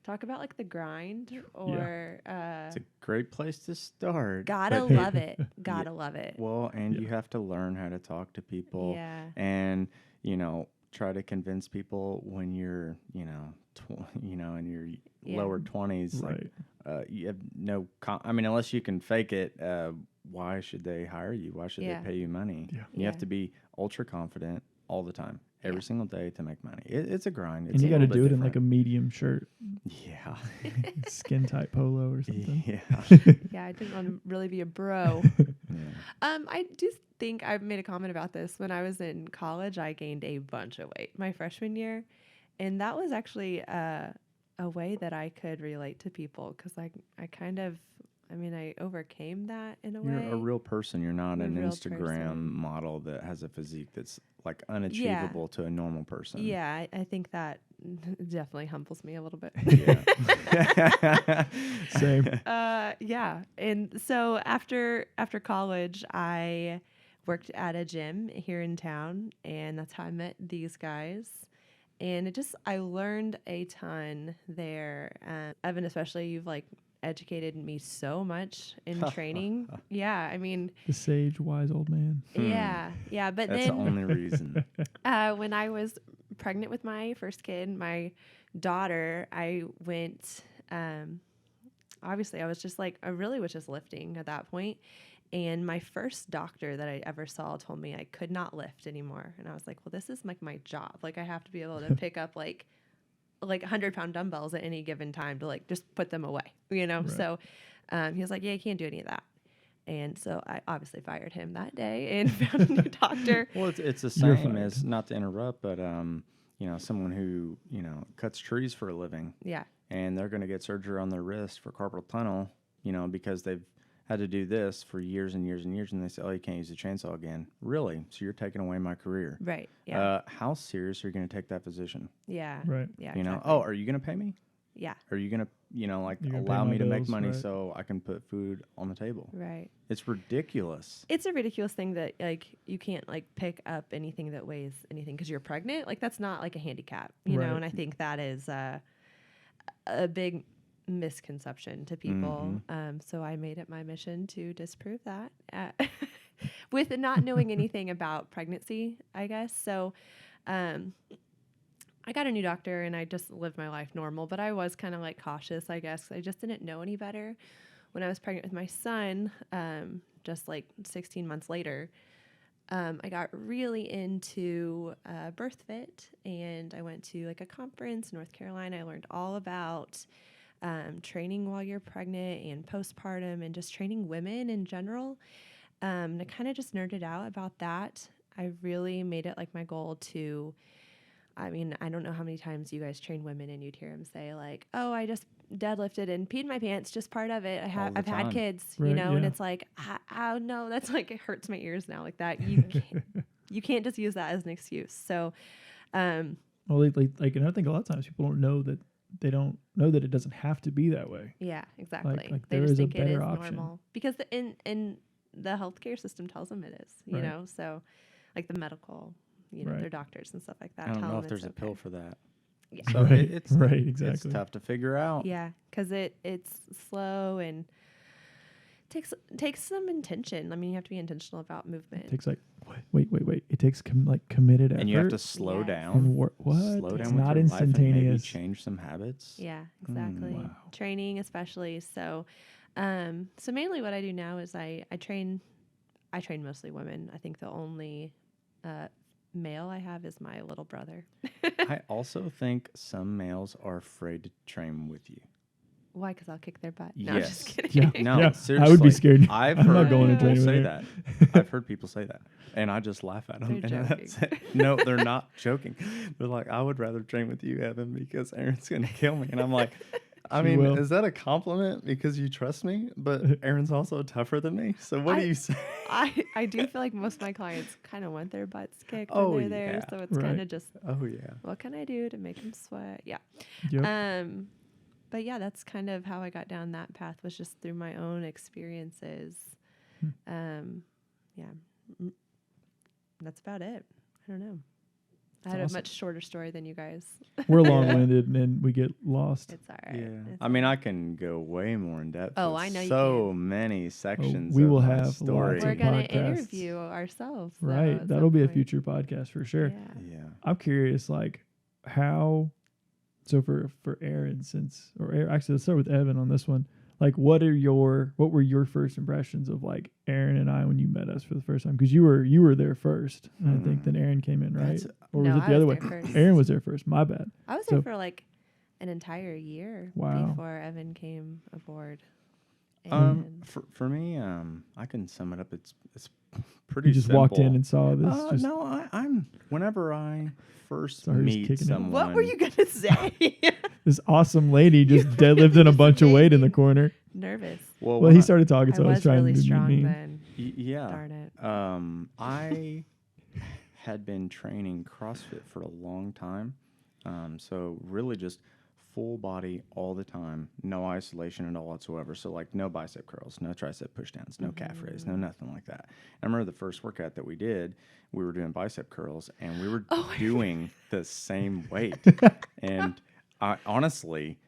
D: talk about like the grind or
A: It's a great place to start.
D: gotta
A: but-
D: love it. Gotta love it.
A: Well, and
C: Yeah.
A: you have to learn how to talk to people.
D: Yeah.
A: And, try to convince people when you're, in your
D: Yeah.
A: lower 20s.
C: Right.
A: You have no, unless you can fake it why should they hire you? Why should
D: Yeah.
A: they pay you money?
C: Yeah.
A: You have
D: Yeah.
A: to be ultra confident all the time, every
D: Yeah.
A: single day to make money. It's a grind.
C: And
A: It's
C: you
A: a
C: got to
A: little
C: do
A: bit
C: it in like a medium shirt,
A: different.
C: skin tight polo or something.
A: Yeah.
D: Yeah, I didn't want to really be a bro.
A: Yeah.
D: I do think I made a comment about this when I was in college. I gained a bunch of weight my freshman year, and that was actually a way that I could relate to people because I overcame that in a
A: You're
D: way.
A: a real person. You're not
D: I'm a
A: an
D: real
A: Instagram
D: person.
A: model that has a physique that's like unachievable to a normal person.
D: Yeah, I think that definitely humbles me a little bit.
A: Yeah.
C: Same.
D: Yeah. And so after college, I worked at a gym here in town, and that's how I met these guys. And I learned a ton there. Evan, especially, you've like educated me so much in training. Yeah, I mean,
C: The sage, wise old man.
D: yeah. But
A: That's the
D: then
A: only reason.
D: when I was pregnant with my first kid, my daughter, I went, obviously I was just like, I really was just lifting at that point. And my first doctor that I ever saw told me I could not lift anymore. And I was like, well, this is like my job. Like I have to be able to pick up like 100-pound dumbbells at any given time to like just put them away, you know?
C: Right.
D: So he was like, yeah, you can't do any of that. And so I obviously fired him that day and found a new doctor.
A: Well, it's the
C: You're
A: same
C: fired.
A: as, not to interrupt, but someone who cuts trees for a living,
D: Yeah.
A: and they're going to get surgery on their wrist for carpal tunnel, because they've had to do this for years and years and years, and they say, oh, you can't use the chainsaw again. Really? So you're taking away my career.
D: Right. Yeah.
A: How serious are you going to take that position?
D: Yeah.
C: Right.
D: Yeah.
A: Oh, are you going to pay me?
D: Yeah.
A: Are you going to,
C: You're gonna pay
A: allow
C: my
A: me to make
C: bills,
A: money
C: right.
A: so I can put food on the table?
D: Right.
A: It's ridiculous.
D: It's a ridiculous thing that like you can't like pick up anything that weighs anything because you're pregnant. Like that's not like a handicap, you know.
C: Right.
D: And I think that is a big misconception to people. So I made it my mission to disprove that with not knowing anything about pregnancy, I guess. So I got a new doctor and I just lived my life normal, but I was kind of like cautious, I guess. I just didn't know any better. When I was pregnant with my son, just like 16 months later, I got really into BirthFit, and I went to like a conference in North Carolina. I learned all about training while you're pregnant and postpartum and just training women in general. And I kind of just nerded out about that. I really made it like my goal to, I mean, I don't know how many times you guys train women and you'd hear them say like, oh, I just deadlifted and peed my pants, just part of it.
A: All the
D: I've had
A: time.
D: kids,
C: Right,
D: you know, and
C: yeah.
D: it's like, oh no, that's like, it hurts my ears now like that. You can't just use that as an excuse. So,
C: Well, like, and I think a lot of times people don't know that it doesn't have to be that way.
D: yeah, exactly.
C: like
D: They
C: there
D: just
C: is a
D: think it is
C: better option.
D: normal because in the healthcare system tells them it is, you
C: Right.
D: know, so like the medical, you know,
C: Right.
D: their doctors and stuff like that.
A: I don't
D: tell
A: know
D: them
A: if there's
D: it's
A: a pill
D: okay.
A: for that.
D: Yeah.
A: So
C: Right,
A: it's
C: right,
A: It's
C: exactly.
A: tough to figure out.
D: Yeah, because it's slow and takes some intention. I mean, you have to be intentional about movement.
C: It takes like wait. It takes committed effort.
A: And you have to slow
D: Yes.
A: down.
C: and what?
A: Slow
C: It's
A: down
C: not
A: with your life and maybe
C: instantaneous.
A: change some habits.
D: Yeah, exactly.
C: wow.
D: Training, especially. So, so mainly what I do now is I train mostly women. I think the only male I have is my little brother.
A: I also think some males are afraid to train with you.
D: Why? Because I'll kick their butt. No, I'm just
A: Yes.
D: kidding.
C: Yeah.
A: No,
C: Yeah,
A: seriously.
C: I would be scared.
A: I've
C: I'm
A: heard
C: not
D: going to
A: people
C: training
A: say
C: with
A: that. I've heard people say that, and I just laugh at them.
D: They're
A: and that's it. No, they're not joking. They're like, I would rather train with you, Evan, because Aaron's going to kill me. And I'm like, I
C: She
A: mean,
C: will.
A: is that a compliment because you trust me? But Aaron's also tougher than me. So what do you say?
D: I do feel like most of my clients kind of want their butts kicked
A: Oh,
D: when they're there,
A: yeah.
D: so it's
C: Right.
D: kind of just
A: Oh yeah.
D: what can I do to make them sweat? Yeah.
C: Yep.
D: But yeah, that's kind of how I got down that path, was just through my own experiences. Yeah. That's about it. I don't know. I had
C: awesome.
D: a much shorter story than you guys.
C: We're long-winded and we get lost.
D: It's all right.
A: Yeah.
D: It's
A: I mean,
D: all
A: I can go way more in depth.
D: Oh,
A: with
D: I know you
A: so many sections.
C: we
A: of
C: will
A: my
C: have
A: story.
C: lots
D: We're
C: of
D: going to
C: podcasts.
D: interview ourselves. though,
C: Right.
D: at
C: That'll
D: some
C: be a
D: point.
C: future podcast for sure.
D: Yeah.
A: Yeah.
C: I'm curious, like, how. So for Aaron, actually, let's start with Evan on this one. like what were your first impressions of like Aaron and I when you met us for the first time? Because you were there first, and I think then Aaron came in, right?
A: That's-
C: Or
D: No,
C: was it
D: I
C: the other
D: was
C: way?
D: there first.
C: Aaron was there first. My bad.
D: I was
C: So-
D: there for like an entire year
C: Wow.
D: before Evan came aboard.
A: For me, I can sum it up. It's pretty.
C: You just walked in
A: simple.
C: and saw this. Just
A: No, I'm. Whenever I first
C: Sorry, just
A: meet
C: kicking it.
A: someone,
D: What were you gonna say?
C: this awesome lady just deadlifting a bunch of weight in the corner.
D: Nervous.
A: Well,
C: Well,
A: when
C: he
A: I-
C: started talking,
D: I
C: so I was
D: was
C: trying
D: really
C: to be
D: strong
C: mean.
D: then.
A: Yeah.
D: Darn it.
A: I had been training CrossFit for a long time. So really just full body all the time, no isolation at all whatsoever. So like no bicep curls, no tricep push downs, no calf raise, no nothing like that. I remember the first workout that we did, we were doing bicep curls and we were doing the same weight. And I honestly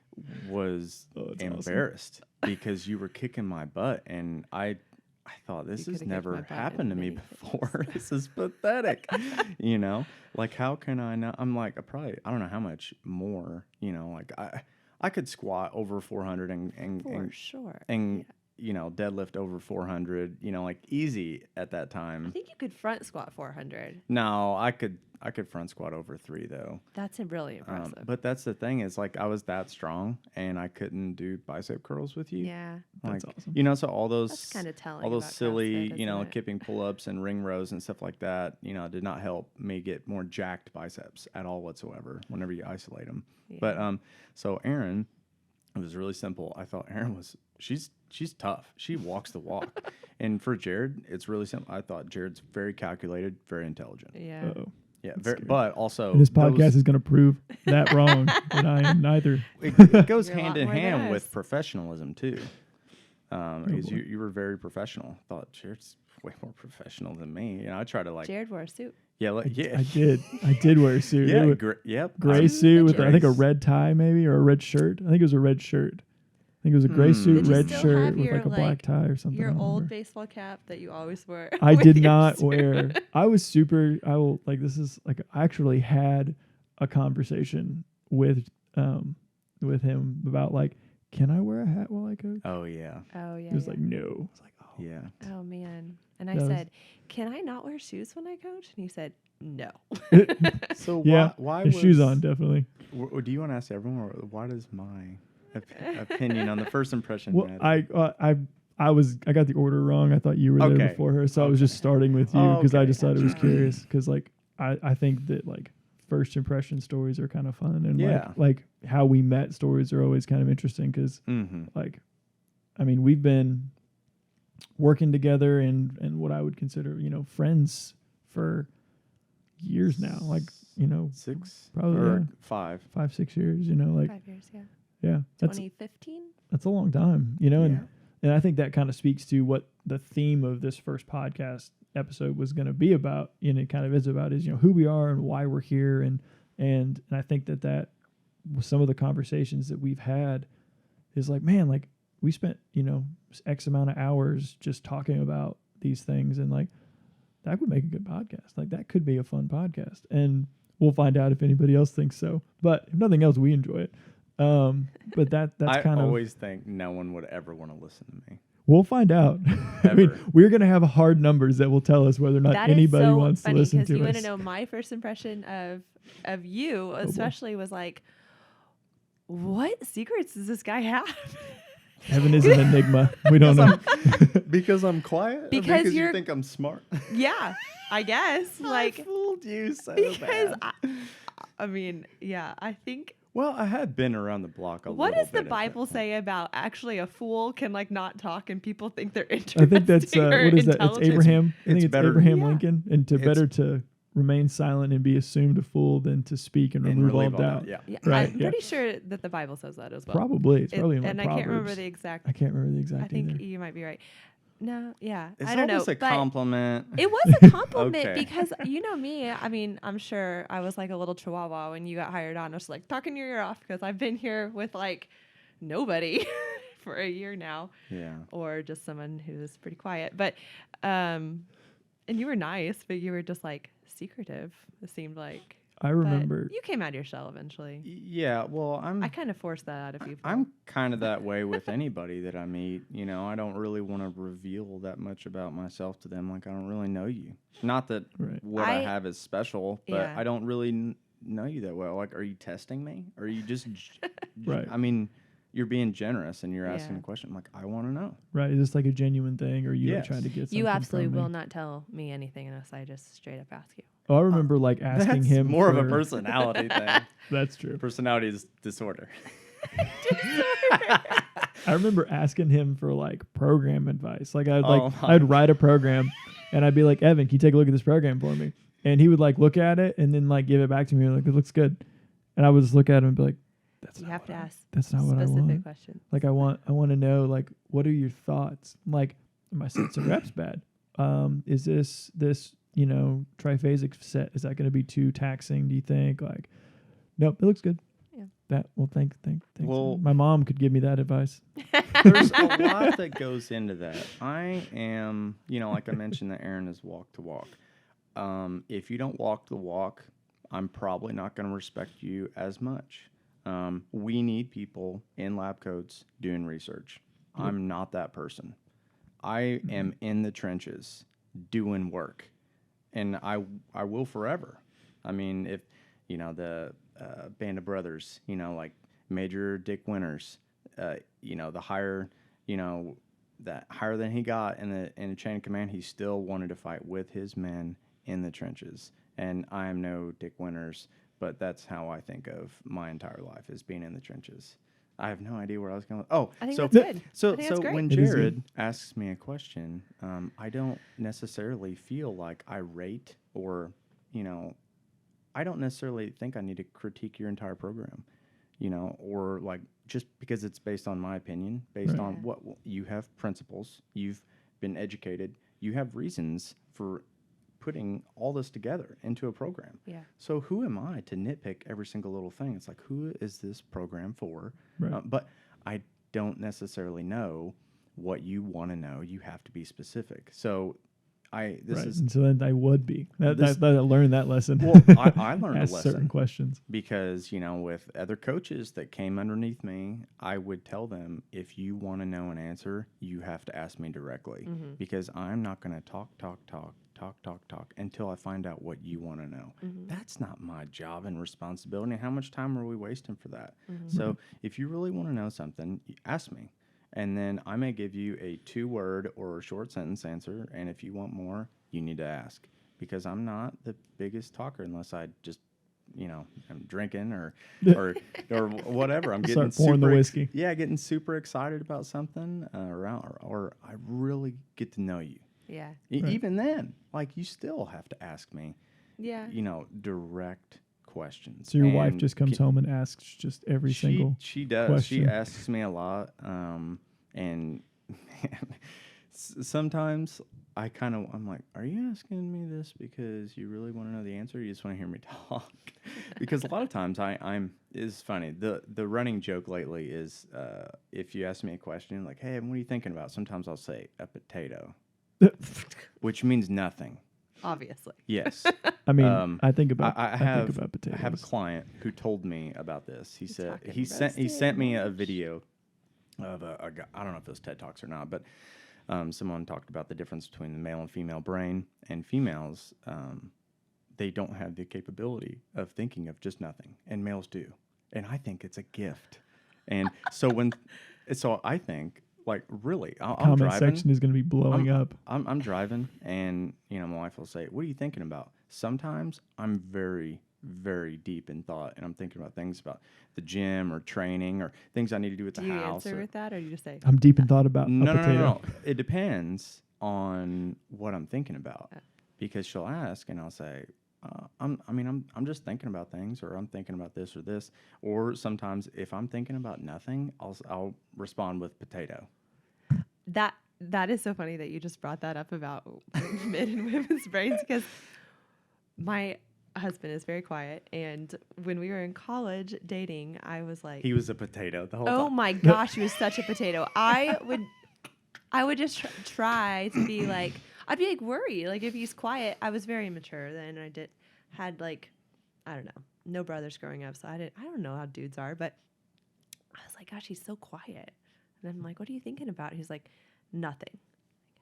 A: was
C: Oh, that's awesome.
A: embarrassed because you were kicking my butt and I thought this
D: You
A: has
D: coulda kicked my
A: never
D: butt in
A: happened to me
D: many
A: before. This is pathetic. You know, like how can I not? I'm like, I don't know how much more, you know, like I could squat over 400
D: For sure.
A: and you know, deadlift over 400, you know, like easy at that
D: I
A: time.
D: think you could front squat 400.
A: No, I could front squat over 3 though.
D: That's really impressive.
A: But that's the thing is like I was that strong and I couldn't do bicep curls with you.
D: yeah.
C: That's
A: Like,
C: awesome.
A: you know, so all those
D: That's kinda telling
A: all those
D: about
A: silly,
D: CrossFit,
A: you know,
D: isn't it?
A: kipping pull-ups and ring rows and stuff like that, you know, did not help me get more jacked biceps at all whatsoever whenever you isolate them. But so Erin, it was really simple. I thought Erin was she's tough. She walks the walk. And for Jared, it's really simple. I thought Jared's very calculated, very intelligent.
D: Yeah.
C: Uh-oh.
A: Yeah,
C: That's
A: very,
C: scary.
A: but also
C: And this podcast
A: those-
C: is going to prove that wrong. That I am neither.
A: it goes
D: You're a
A: hand
D: lot
A: in
D: more than
A: hand
D: us.
A: with professionalism too. Because
C: boy.
A: you were very professional. I thought Jared's way more professional than me. You know, I try to like,
D: Jared wore a suit.
A: yeah, like, yeah,
C: I did wear a suit.
A: yeah,
C: It was
A: yep,
C: gray
A: I-
C: suit with I think a
A: Grace.
C: red tie maybe or a red shirt. I think it was a red shirt. I think it was a gray suit,
D: Did you
C: red
D: still
C: shirt
D: have
C: with
D: your,
C: like a black tie or something. I
D: Your
C: don't
D: old
C: remember.
D: baseball cap that you always wore.
C: I
D: with
C: did
D: your
C: not
D: suit.
C: wear. I was super. I will like this is like I actually had a conversation with him about like, can I wear a hat while I coach?
A: Oh yeah,
D: Oh yeah.
C: He was
D: yeah.
C: like, no. I was like, oh.
A: yeah.
D: Oh man. And I
C: That was-
D: said, "Can I not wear shoes when I coach?" And he said, "No."
A: So
C: Yeah,
A: why
C: his
A: was,
C: shoes on definitely.
A: Do you want to ask everyone, or why does my opinion on the first impression
C: Well,
A: matter?
C: I got the order wrong. I thought you were there
A: Okay.
C: before her, so I was just starting with you
A: Oh,
C: because I
A: okay.
C: just thought it was
D: Gotcha.
C: curious because like I think that like first impression stories are kind of fun and
A: Yeah.
C: like how we met stories are always kind of interesting because
A: Mm-hmm.
C: like I mean we've been working together and what I would consider friends for years now, like
A: 6
C: Probably,
A: or
C: yeah.
A: 5.
C: 5-6 years, like
D: 5 years, yeah.
C: yeah, that's
D: 2015.
C: a long time, and
A: Yeah.
C: and I think that kind of speaks to what the theme of this first podcast episode was going to be about, and it kind of is about is who we are and why we're here, and I think that some of the conversations that we've had is like, man, like we spent X amount of hours just talking about these things, and like that would make a good podcast. Like that could be a fun podcast, and we'll find out if anybody else thinks so. But if nothing else, we enjoy it. But that's
A: I
C: kind of
A: always think no one would ever want to listen to me.
C: we'll find out. I mean,
A: Ever.
C: we're gonna have hard numbers that will tell us whether or not
D: That is
C: anybody
D: so
C: wants to
D: funny
C: listen
D: because
C: to
D: you want
C: us.
D: to know my first impression of you,
C: boy.
D: especially was like, what secrets does this guy have?
C: Heaven is an enigma. We don't know.
A: Because I'm quiet? Or
D: Because
A: you
D: you're-
A: think I'm smart?
D: Yeah, I guess.
A: I
D: Like
A: fooled you so
D: because
A: bad.
D: I mean, yeah, I think.
A: Well, I had been around the block a
D: What
A: little
D: does the
A: bit at that
D: Bible
A: point.
D: say about actually a fool can like not talk and people think they're
C: I
D: interesting?
C: think that's
D: or
C: what is that? It's
D: intelligent?
C: Abraham. I think
A: it's
C: it's
A: better-
C: Abraham
D: Yeah.
C: Lincoln, and
A: It's-
C: better to remain silent and be assumed a fool than to speak and remove all
A: relieve
C: doubt.
A: that, Yeah.
D: Yeah,
C: Right,
D: I'm
C: yeah.
D: pretty sure that the Bible says that as well.
C: Probably, it's probably in
D: and
C: like
D: I can't remember
C: Proverbs.
D: the exact.
C: I can't remember the exact
D: I think
C: either.
D: you might be right. No, yeah,
A: It's
D: I don't know.
A: almost a
D: but
A: compliment.
D: it was a compliment
A: Okay.
D: because you know me. I mean, I'm sure I was like a little chihuahua when you got hired on. I was like talking your ear off because I've been here with like nobody for a year now,
A: Yeah.
D: or just someone who's pretty quiet. But and you were nice, but you were just like secretive. It seemed like
C: I
D: But
C: remember.
D: you came out of your shell eventually.
A: Yeah, well,
D: I kind of forced that out of people.
A: I'm kind of that way with anybody that I meet. You know, I don't really want to reveal that much about myself to them. Like, I don't really know you. Not that
C: Right.
A: what I have is special, but
D: Yeah.
A: I don't really know you that well. Like, are you testing me? Or are you just,
C: Right.
A: I mean, you're being generous and you're asking
D: Yeah.
A: a question. I'm like, I want to know.
C: Right. Is this like a genuine thing, or you like
A: Yes.
C: trying to get something
D: You absolutely
C: from me?
D: will not tell me anything unless I just straight up ask you.
C: Oh, I remember like asking
A: That's
C: him
A: more of a
C: for-
A: personality thing.
C: That's true.
A: Personality is disorder.
C: I remember asking him for like program advice. Like
A: Oh my
C: I'd write a program, and I'd be like, Evan, can you take a look at this program for me? And he would like look at it and then like give it back to me like, it looks good. And I would just look at him and be like, that's
D: You
C: not
D: have
C: what
D: to
C: I-
D: ask
C: That's not what I
D: specific
C: want.
D: questions.
C: Like I want to know like, what are your thoughts? Like, are my sets and reps bad? Is this triphasic set, is that going to be too taxing? Do you think? Like, nope, it looks good.
D: Yeah.
C: That well, thanks.
A: Well-
C: My mom could give me that advice.
A: There's a lot that goes into that. I am, like I mentioned, that Aaron is walk to walk. If you don't walk the walk, I'm probably not going to respect you as much. We need people in lab coats doing research.
C: Yep.
A: I'm not that person. I am in the trenches doing work, and I will forever. I mean, if the Band of Brothers, like Major Dick Winters, the higher, that higher than he got in the chain of command, he still wanted to fight with his men in the trenches. And I am no Dick Winters, but that's how I think of my entire life, is being in the trenches. I have no idea where I was going. Oh,
D: I think
A: so
D: that's good.
A: so
D: I think that's great.
A: when
C: It is
A: Jared asks me a question, I don't necessarily feel like irate or, I don't necessarily think I need to critique your entire program, or like just because it's based on my opinion, based
C: Right.
A: on
D: Yeah.
A: what you have principles, you've been educated, you have reasons for putting all this together into a program.
D: Yeah.
A: So who am I to nitpick every single little thing? It's like, who is this program for?
C: Right.
A: But I don't necessarily know what you want to know. You have to be specific. So this
C: Right.
A: is
C: And so then I would be. I
A: This-
C: learned that lesson.
A: well, I learned a
C: Ask certain
A: lesson
C: questions.
A: because with other coaches that came underneath me, I would tell them, if you want to know an answer, you have to ask me directly,
D: Mm-hmm.
A: because I'm not going to talk until I find out what you want to know.
D: Mm-hmm.
A: That's not my job and responsibility. How much time are we wasting for that?
D: Mm-hmm.
A: So if you really want to know something, ask me. And then I may give you a 2-word or a short sentence answer. And if you want more, you need to ask, because I'm not the biggest talker unless I just, I'm drinking or whatever. I'm getting
C: Start pouring the
A: super
C: whiskey.
A: getting super excited about something or I really get to know you.
D: Yeah.
C: Right.
A: Even then, like, you still have to ask me,
D: Yeah.
A: direct questions.
C: So your wife
A: And
C: just comes home and asks just every single.
A: she does.
C: question.
A: She asks me a lot, and man, sometimes I'm like, are you asking me this because you really want to know the answer, or you just want to hear me talk? Because a lot of times it's funny. The running joke lately is, if you ask me a question like, hey, what are you thinking about? Sometimes I'll say a potato, which means nothing.
D: Obviously.
A: Yes.
C: I mean, I think about.
A: I
C: think
A: have
C: about potatoes.
A: I have a client who told me about this. He said
D: talking
A: he sent me a
D: roasted.
A: video of a guy. I don't know if it was TED Talks or not, but someone talked about the difference between the male and female brain. And females, they don't have the capability of thinking of just nothing, and males do. And I think it's a gift. And so I think, like, really, I'm
C: Comment
A: driving.
C: section is going to be blowing up.
A: I'm driving, and my wife will say, "What are you thinking about?" Sometimes I'm very, very deep in thought, and I'm thinking about things about the gym or training or things I need to do at
D: Do
A: the
D: you
A: house.
D: answer
A: or-
D: with that, or you just say,
C: I'm deep in thought about
A: no,
C: a
A: no,
C: potato.
A: no. It depends on what I'm thinking about,
D: Yeah.
A: because she'll ask, and I'll say, I'm just thinking about things, or I'm thinking about this or this. Or sometimes if I'm thinking about nothing, I'll respond with potato.
D: that is so funny that you just brought that up about men and women's brains, because my husband is very quiet, and when we were in college dating, I was like,
A: He was a potato the whole
D: oh
A: time.
D: my gosh, he was such a potato. I would just try to be like, I'd be like worried, like if he's quiet. I was very immature then. I had like I don't know, no brothers growing up, so I don't know how dudes are, but I was like, gosh, he's so quiet. And I'm like, what are you thinking about? He's like, nothing.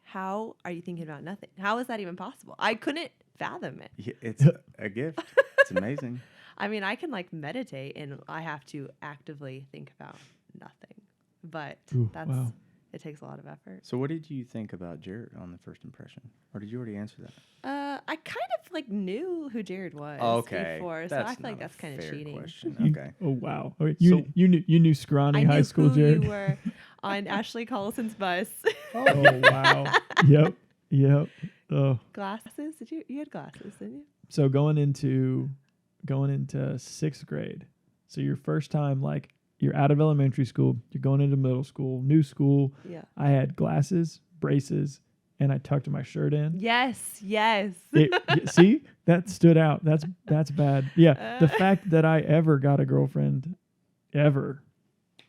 D: How are you thinking about nothing? How is that even possible? I couldn't fathom it.
A: Yeah, it's a gift. It's amazing.
D: I mean, I can like meditate and I have to actively think about nothing, but
C: Ooh,
D: that's,
C: wow.
D: it takes a lot of effort.
A: So, what did you think about Jared on the first impression, or did you already answer that?
D: I kind of like knew who Jared was before, so I feel like that's kind of cheating.
A: Question.
C: You-
A: Okay.
C: Oh wow. Okay.
A: So-
C: You knew scrawny
D: I
C: high
D: knew
C: school
D: who
C: Jared.
D: you were on Ashley Collison's bus.
C: Oh wow. Yep. Yep. Oh.
D: Glasses? You had glasses, didn't you?
C: So going into 6th grade. So your first time, like you're out of elementary school, you're going into middle school, new school.
D: Yeah.
C: I had glasses, braces, and I tucked my shirt in.
D: Yes.
C: See, that stood out. That's bad. Yeah, the fact that I ever got a girlfriend, ever,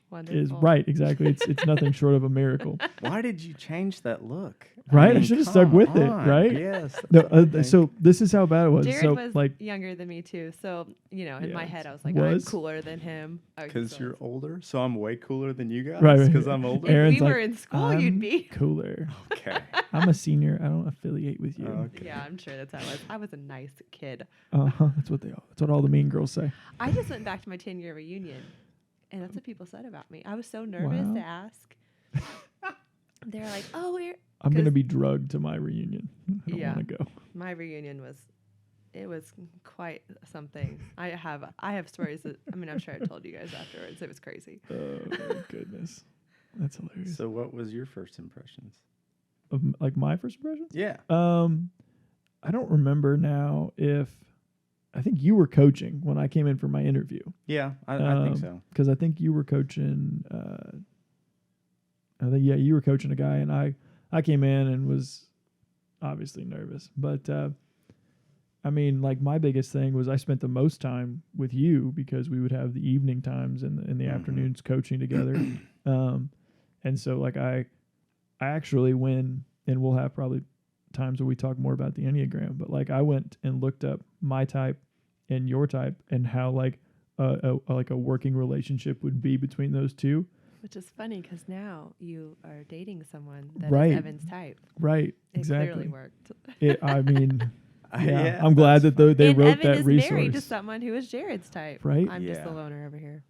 D: Wonderful.
C: is right. Exactly. It's nothing short of a miracle.
A: Why did you change that look?
C: Right? I should have stuck
A: come
C: with it,
A: on.
C: right?
A: Yes.
C: No,
A: that's what I think.
C: so this is how bad it was.
D: Jared
C: so
D: was
C: like,
D: younger than me too, so in
C: Yeah,
D: my head I was like, I'm
C: was.
D: cooler than him. Oh, he
A: Because
D: still
A: you're
D: is.
A: older, so I'm way cooler than you guys.
C: Right, right.
A: Because I'm older.
D: If
C: Aaron's
D: we were
C: like,
D: in school, you'd
C: I'm
D: be.
C: cooler.
A: Okay.
C: I'm a senior. I don't affiliate with you.
A: Okay.
D: Yeah, I'm sure that's how I was. I was a nice kid.
C: That's what all the mean girls say.
D: I just went back to my 10-year reunion, and that's what people said about me. I was so nervous
C: Wow.
D: to ask. They're like, "Oh,
C: I'm
D: 'Cause-
C: gonna be drugged to my reunion. I don't
D: Yeah.
C: want to go.
D: my reunion was quite something." I have stories that I'm sure I told you guys afterwards. It was crazy.
C: Oh goodness, that's hilarious.
A: So, what was your first impressions?
C: Like my first impression?
A: Yeah.
C: I don't remember now if I think you were coaching when I came in for my interview.
A: Yeah, I think so.
C: Because I think you were coaching. I think you were coaching a guy, and I came in and was obviously nervous. But I mean, like my biggest thing was I spent the most time with you because we would have the evening times and the
A: Mhm.
C: afternoons coaching together. And so like I actually went, and we'll have probably times where we talk more about the Enneagram, but like I went and looked up my type and your type and how like a working relationship would be between those two.
D: Which is funny because now you are dating someone that is
C: Right.
D: Evan's type.
C: Right.
D: It
C: Exactly.
D: clearly worked.
C: I mean, yeah,
A: Yeah,
C: I'm glad
A: that's
C: that they
D: and
C: wrote
D: Evan
C: that
D: is
C: resource.
D: married to someone who is Jared's type.
C: Right?
D: I'm just the
A: Yeah.
D: loner over here.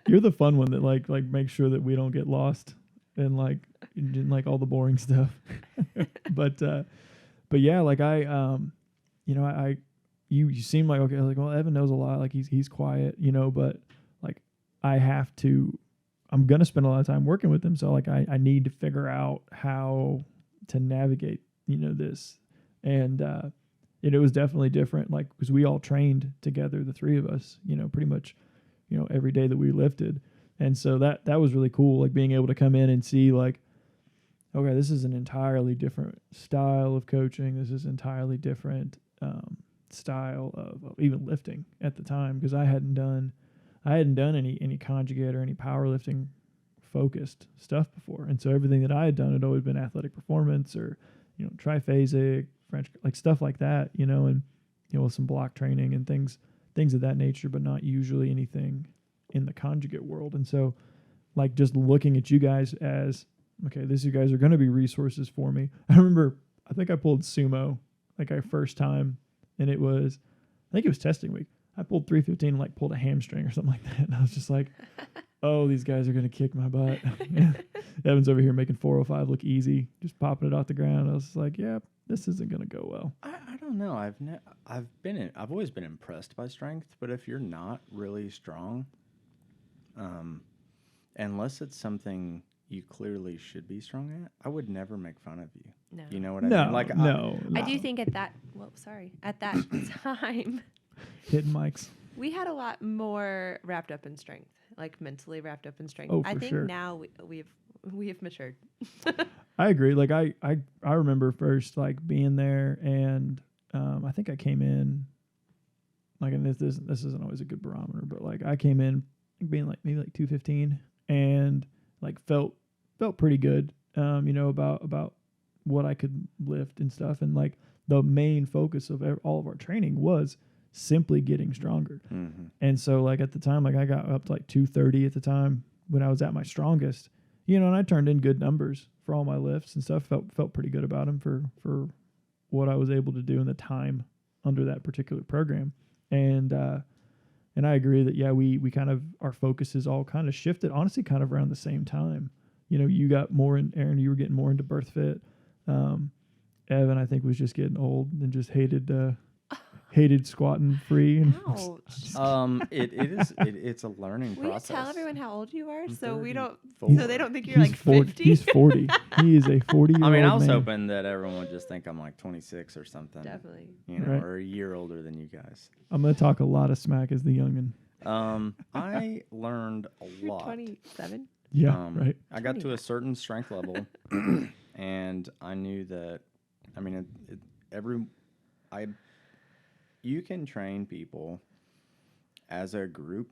C: You're the fun one that like makes sure that we don't get lost and like in like all the boring stuff. but yeah, like you seem like okay, like well Evan knows a lot, like he's quiet, but like I'm gonna spend a lot of time working with him, so like I need to figure out how to navigate this, and it was definitely different, like because we all trained together, the three of us, pretty much every day that we lifted, and so that was really cool, like being able to come in and see like, okay, this is an entirely different style of coaching, this is entirely different style of even lifting at the time, because I hadn't done any conjugate or any powerlifting focused stuff before, and so everything that I had done had always been athletic performance or triphasic, French, like stuff like that, and with some block training and things of that nature, but not usually anything in the conjugate world. And so like just looking at you guys as okay, you guys are going to be resources for me. I remember I think I pulled sumo like our first time, and I think it was testing week. I pulled 315 and like pulled a hamstring or something like that. And I was just like, oh, these guys are going to kick my butt. Evan's over here making 405 look easy, just popping it off the ground. I was just like, yeah, this isn't going to go well.
A: I don't know. I've always been impressed by strength, but if you're not really strong, unless it's something you clearly should be strong at, I would never make fun of you.
D: No.
A: You know what I
C: No,
A: mean? Like
C: no.
D: I do think at that time,
C: Hitting mics.
D: we had a lot more wrapped up in strength, like mentally wrapped up in strength.
C: Oh,
D: I
C: for
D: think
C: sure.
D: now we've matured.
C: I agree. Like I remember first like being there, and I think I came in like, and this isn't always a good barometer, but like I came in being like maybe like 215 and like felt pretty good, about what I could lift and stuff. And like the main focus of all of our training was simply getting stronger.
A: Mm-hmm.
C: And so like at the time, like I got up to like 230 at the time when I was at my strongest, you know, and I turned in good numbers for all my lifts and stuff. Felt pretty good about them for what I was able to do in the time under that particular program. And I agree that, yeah, we kind of, our focuses all kind of shifted, honestly, kind of around the same time. You know, you got more in, Aaron, you were getting more into birth fit. Evan, I think, was just getting old and just hated squatting free. And
D: Ouch.
A: It's a learning
D: Will you
A: process.
D: tell everyone how old you are
A: I'm
D: so we don't
A: 34.
D: so they don't think you're like 50?
C: He's 40. He is a 40-year-old
A: I mean, I was
C: man.
A: hoping that everyone would just think I'm like 26 or something.
D: Definitely.
A: You know,
C: Right.
A: or a year older than you guys.
C: I'm going to talk a lot of smack as the youngin.
A: I learned a
D: You're
A: lot.
D: 27.
C: Yeah, right.
A: I got to
D: 20.
A: a certain strength level, and I knew that. I mean, you can train people as a group,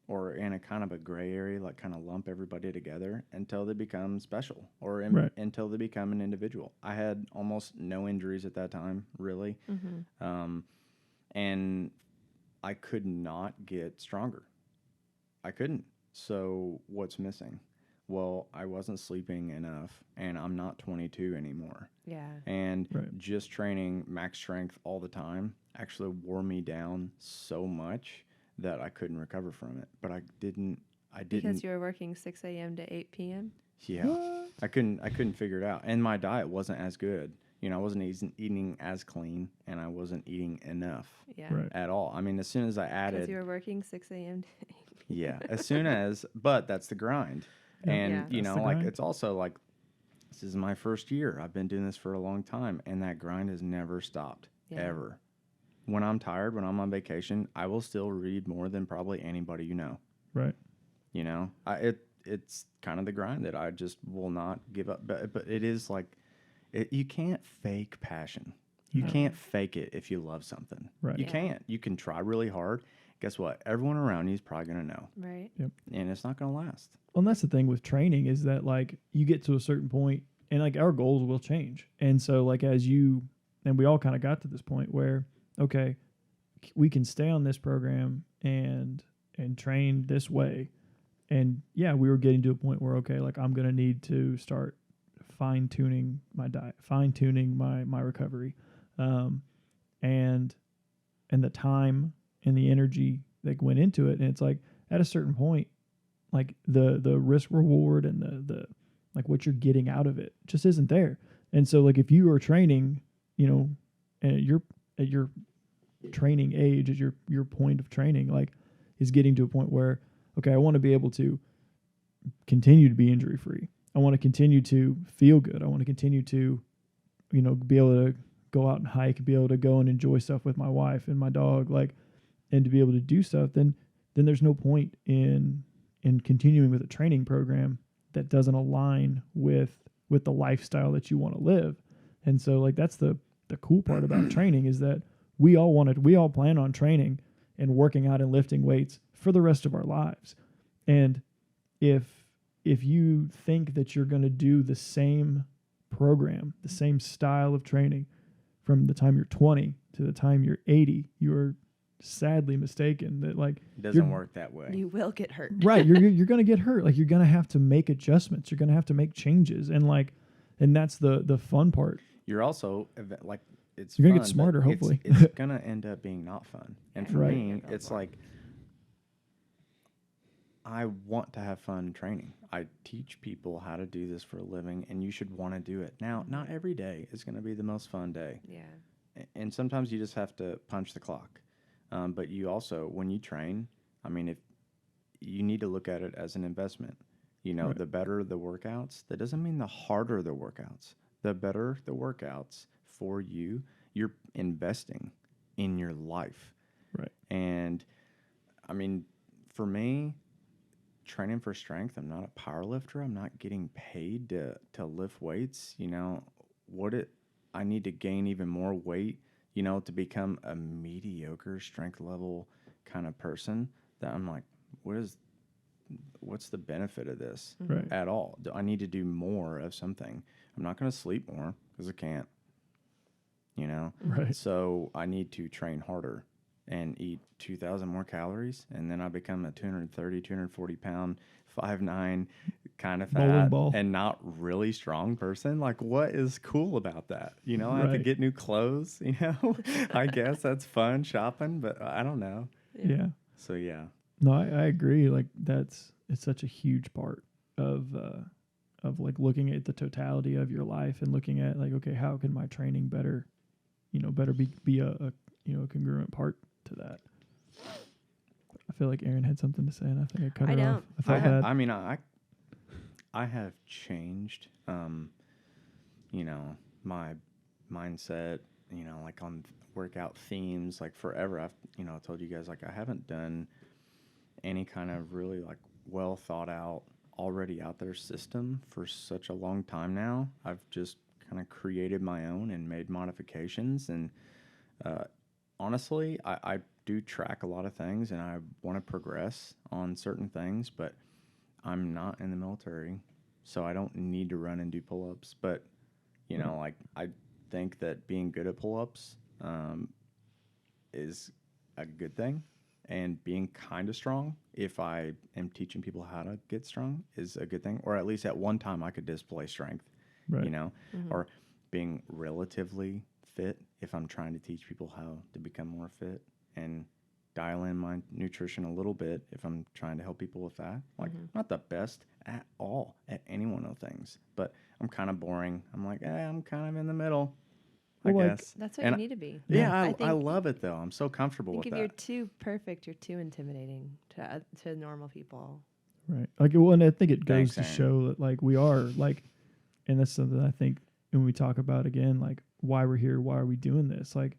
A: or in a kind of a gray area, like kind of lump everybody together until they become special, or
C: Right.
A: until they become an individual. I had almost no injuries at that time, really, and I could not get stronger. I couldn't. So what's missing? Well, I wasn't sleeping enough, and I'm not 22 anymore.
D: Yeah.
A: And
C: Right.
A: just training max strength all the time actually wore me down so much that I couldn't recover from it. But I didn't.
D: Because you were working 6 a.m. to 8 p.m.
A: Yeah, I couldn't figure it out, and my diet wasn't as good. You know, I wasn't eating as clean, and I wasn't eating enough
D: Yeah.
C: Right.
A: at all. I mean, as soon as I
D: Because
A: added,
D: you were working 6 a.m. to 8 p.m.
A: yeah, as soon as, but that's the grind.
C: Yeah.
A: And,
D: Yeah.
A: you
C: That's
A: know,
C: the
A: like,
C: grind.
A: it's also like, this is my first year. I've been doing this for a long time, and that grind has never stopped,
D: Yeah.
A: ever. When I'm tired, when I'm on vacation, I will still read more than probably anybody you know.
C: Right.
A: You know, it's kind of the grind that I just will not give up. But it is like, you can't fake passion. You
C: No.
A: can't fake it if you love something.
C: Right.
A: You
D: Yeah.
A: can't. You can try really hard. Guess what? Everyone around you is probably going to know,
D: Right.
A: and it's not going to last.
C: Well, and that's the thing with training is that like you get to a certain point and like our goals will change. And so like and we all kind of got to this point where, okay, we can stay on this program and train this way. And yeah, we were getting to a point where, okay, like I'm going to need to start fine tuning my diet, fine tuning my recovery. And the time and the energy that went into it. And it's like at a certain point, like the risk reward and the like what you're getting out of it just isn't there. And so like if you are training, you know, and at your training age, at your point of training, like is getting to a point where, okay, I want to be able to continue to be injury free. I want to continue to feel good. I want to continue to, you know, be able to go out and hike, be able to go and enjoy stuff with my wife and my dog, like, and to be able to do stuff, then there's no point in continuing with a training program that doesn't align with the lifestyle that you want to live. And so like that's the cool part about training is that we all plan on training and working out and lifting weights for the rest of our lives. And if you think that you're going to do the same program, the same style of training from the time you're 20 to the time you're 80, you're sadly mistaken. That like
A: It doesn't work that way.
D: You will get hurt.
C: right, you're going to get hurt. Like you're going to have to make adjustments. You're going to have to make changes, and that's the fun part.
A: You're also like
C: You're gonna get
A: fun,
C: smarter,
A: but
C: hopefully.
A: it's gonna end up being not fun. And for
C: Right.
A: me, it's like I want to have fun training. I teach people how to do this for a living, and you should want to do it. Now, not every day is going to be the most fun day.
D: Yeah.
A: And sometimes you just have to punch the clock. But you also, when you train, I mean, if you need to look at it as an investment, you know,
C: Right.
A: the better the workouts, that doesn't mean the harder the workouts. The better the workouts for you, you're investing in your life.
C: Right.
A: And I mean, for me, training for strength, I'm not a power lifter. I'm not getting paid to lift weights. You know, I need to gain even more weight, you know, to become a mediocre strength level kind of person that I'm like, what's the benefit of this
C: Right.
A: at all? Do I need to do more of something? I'm not going to sleep more because I can't. you know?
C: Right.
A: So I need to train harder and eat 2,000 more calories. And then I become a 230, 240 pound, 5'9", kind of
C: Bowling
A: fat
C: ball.
A: and not really strong person. Like, what is cool about that? You know, I have to
C: Right.
A: get new clothes, you know? I guess that's fun shopping, but I don't know.
C: Yeah.
A: So, yeah.
C: No, I agree. Like it's such a huge part of like looking at the totality of your life and looking at like, okay, how can my training better, better be a a congruent part to that. I feel like Erin had something to say, and I think I cut
D: I
C: her off.
D: don't.
C: I felt bad.
A: I mean, I have changed, you know, my mindset, you know, like on workout themes, like forever. I told you guys, like, I haven't done any kind of really like well thought out, already out there system for such a long time now. I've just kind of created my own and made modifications. And honestly, I do track a lot of things and I want to progress on certain things, but I'm not in the military, so I don't need to run and do pull-ups. But, you know, like, I think that being good at pull-ups is a good thing. And being kind of strong, if I am teaching people how to get strong, is a good thing. Or at least at one time I could display strength,
C: Right.
A: you know, or being relatively fit if I'm trying to teach people how to become more fit, and dial in my nutrition a little bit if I'm trying to help people with that. Like, not the best at all at any one of things, but I'm kind of boring. I'm like, I'm kind of in the middle, I
C: Well, like,
A: guess.
D: That's what
A: And
D: you need to be.
A: Yeah,
D: I
A: I
D: think
A: love it though. I'm so comfortable
D: think
A: with
D: if
A: that.
D: you're too perfect, you're too intimidating to normal people.
C: Right. Like, well, and I think it goes
A: Thanks,
C: to
A: Aaron.
C: show that, like, we are, like, and that's something I think when we talk about, again, like, why we're here, why are we doing this? Like,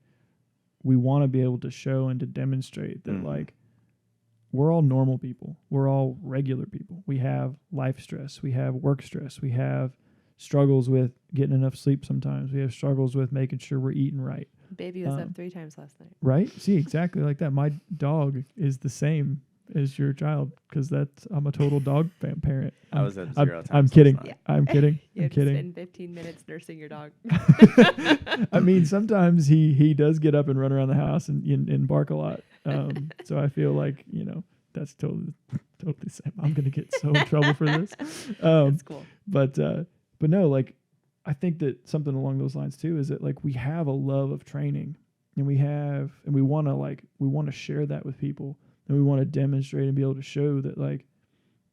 C: we want to be able to show and to demonstrate that, like, we're all normal people. We're all regular people. We have life stress. We have work stress. We have struggles with getting enough sleep sometimes. We have struggles with making sure we're eating right.
D: Baby was up 3 times last night.
C: Right? See, exactly like that. My dog is the same as your child because I'm a total dog parent.
A: I was at
C: I'm
A: 0 times
C: I'm
A: last
C: kidding.
A: night.
D: Yeah.
C: I'm kidding.
D: You
C: I'm
D: have to
C: kidding.
D: spend 15 minutes nursing your dog.
C: I mean, sometimes he does get up and run around the house and bark a lot. So I feel like, that's totally the same. I'm gonna get so in trouble for this.
D: That's cool.
C: But no, like, I think that something along those lines too is that, like, we have a love of training, and we want to share that with people, and we want to demonstrate and be able to show that, like,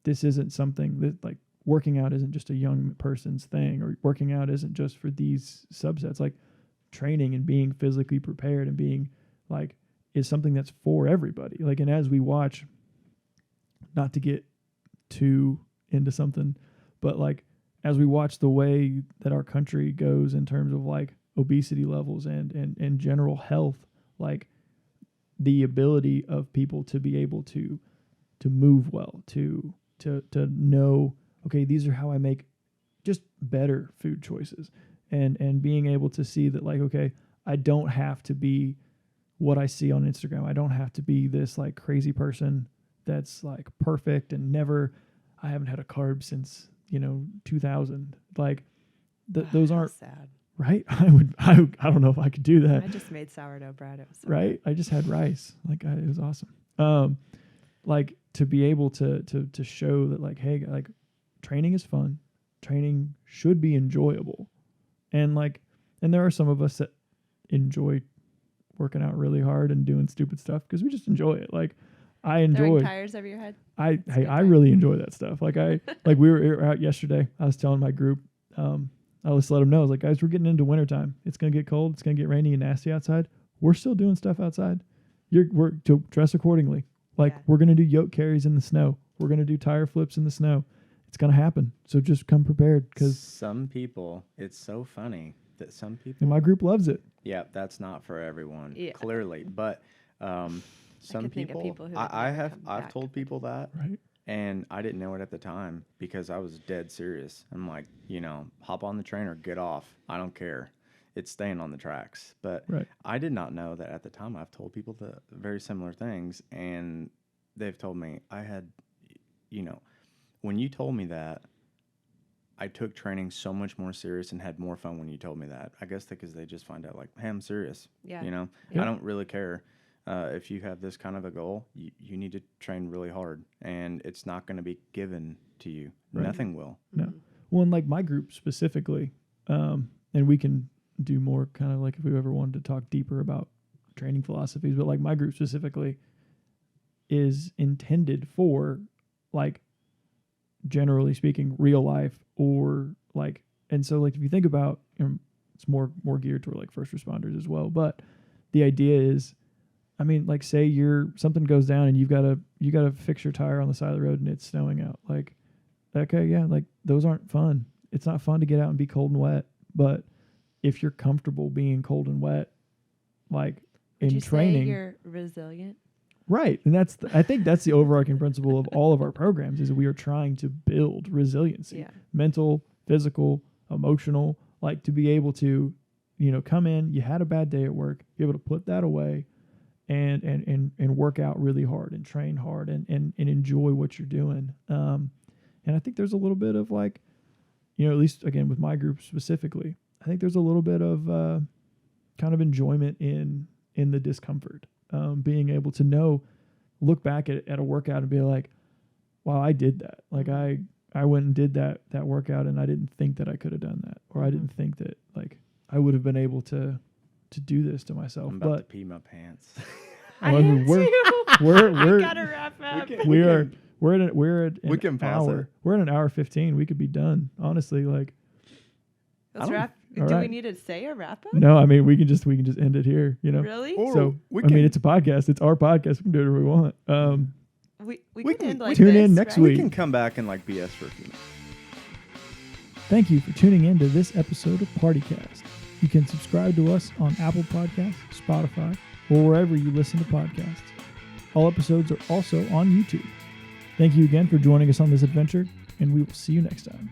C: this isn't something that, like, working out isn't just a young person's thing, or working out isn't just for these subsets. Like, training and being physically prepared and being, like, is something that's for everybody. Like, and as we watch, not to get too into something, but, like, as we watch the way that our country goes in terms of, like, obesity levels and general health, like, the ability of people to be able to move well, to know, okay, these are how I make just better food choices, and being able to see that, like, okay, I don't have to be what I see on Instagram. I don't have to be this, like, crazy person that's, like, perfect and I haven't had a carb since 2000. Like, those
D: How
C: aren't
D: sad.
C: right. I don't know if I could do that.
D: I just made sourdough bread. It was so
C: Right. I just had rice. Like, it was awesome. Like, to be able to show that, like, hey, like, training is fun. Training should be enjoyable. And, like, and there are some of us that enjoy working out really hard and doing stupid stuff because we just enjoy it. Like, I
D: Throwing
C: enjoy.
D: tires over your head.
C: I
D: It's a good
C: I
D: time.
C: really enjoy that stuff. Like, like, we were out yesterday. I was telling my group, I just let them know. I was like, guys, we're getting into wintertime. It's gonna get cold. It's gonna get rainy and nasty outside. We're still doing stuff outside. We're to dress accordingly. Like,
D: Yeah.
C: we're gonna do yoke carries in the snow. We're gonna do tire flips in the snow. It's gonna happen. So just come prepared, because
A: Some people, it's so funny that some people,
C: my group loves it.
A: yeah, that's not for everyone,
D: Yeah.
A: clearly. But some
D: could think of
A: people,
D: people who would
A: I
D: never
A: have,
D: come
A: I've
D: back.
A: told people that,
C: Right.
A: and I didn't know it at the time because I was dead serious. I'm like, hop on the train or get off. I don't care. It's staying on the tracks. But
C: Right.
A: I did not know that at the time. I've told people the very similar things, and they've told me I had, when you told me that, I took training so much more serious and had more fun when you told me that. I guess because they just find out like, hey, I'm serious.
D: Yeah.
A: You know,
D: Yeah.
A: I don't really care. If you have this kind of a goal, you need to train really hard, and it's not going to be given to you.
C: Right.
A: Nothing will.
C: No. Well, in like my group specifically, and we can do more kind of like if we ever wanted to talk deeper about training philosophies, but like my group specifically is intended for like, generally speaking, real life or like, and so like if you think about, it's more geared toward like first responders as well. But the idea is, I mean, like say something goes down and you gotta fix your tire on the side of the road and it's snowing out. Like, okay, yeah, like those aren't fun. It's not fun to get out and be cold and wet. But if you're comfortable being cold and wet, like
D: Would
C: in
D: you
C: training,
D: say you're resilient?
C: right? And I think that's the overarching principle of all of our programs is that we are trying to build resiliency,
D: Yeah.
C: mental, physical, emotional, like to be able to, come in, you had a bad day at work, be able to put that away and work out really hard and train hard and enjoy what you're doing. And I think there's a little bit of like, at least again with my group specifically, I think there's a little bit of kind of enjoyment in the discomfort, being able to look back at a workout and be like, wow, I did that. Like I went and did that workout and I didn't think that I could have done that, or I didn't think that like I would have been able to do this to myself.
A: I'm about to
C: But
A: pee my pants.
B: I
C: Well, I mean,
B: am
C: we're-
B: too.
C: we're
B: I gotta wrap up.
C: we're at
A: we can
C: an
A: pause
C: hour.
A: it.
C: We're at an hour 15. We could be done. Honestly, like
B: Let's
A: don't-
B: wrap.
C: all
B: Do we
C: right.
B: need to say a wrap up?
C: no, I mean we can just end it here.
B: Really?
A: Or
C: So
A: we
C: I mean
A: can-
C: it's a podcast. It's our podcast. We can do whatever we want.
B: We
A: we
B: can
A: can-
B: end like
C: tune in
B: this,
C: next
B: right?
C: week.
A: We can come back and like BS for a few minutes.
C: Thank you for tuning in to this episode of PartyCast. You can subscribe to us on Apple Podcasts, Spotify, or wherever you listen to podcasts. All episodes are also on YouTube. Thank you again for joining us on this adventure, and we will see you next time.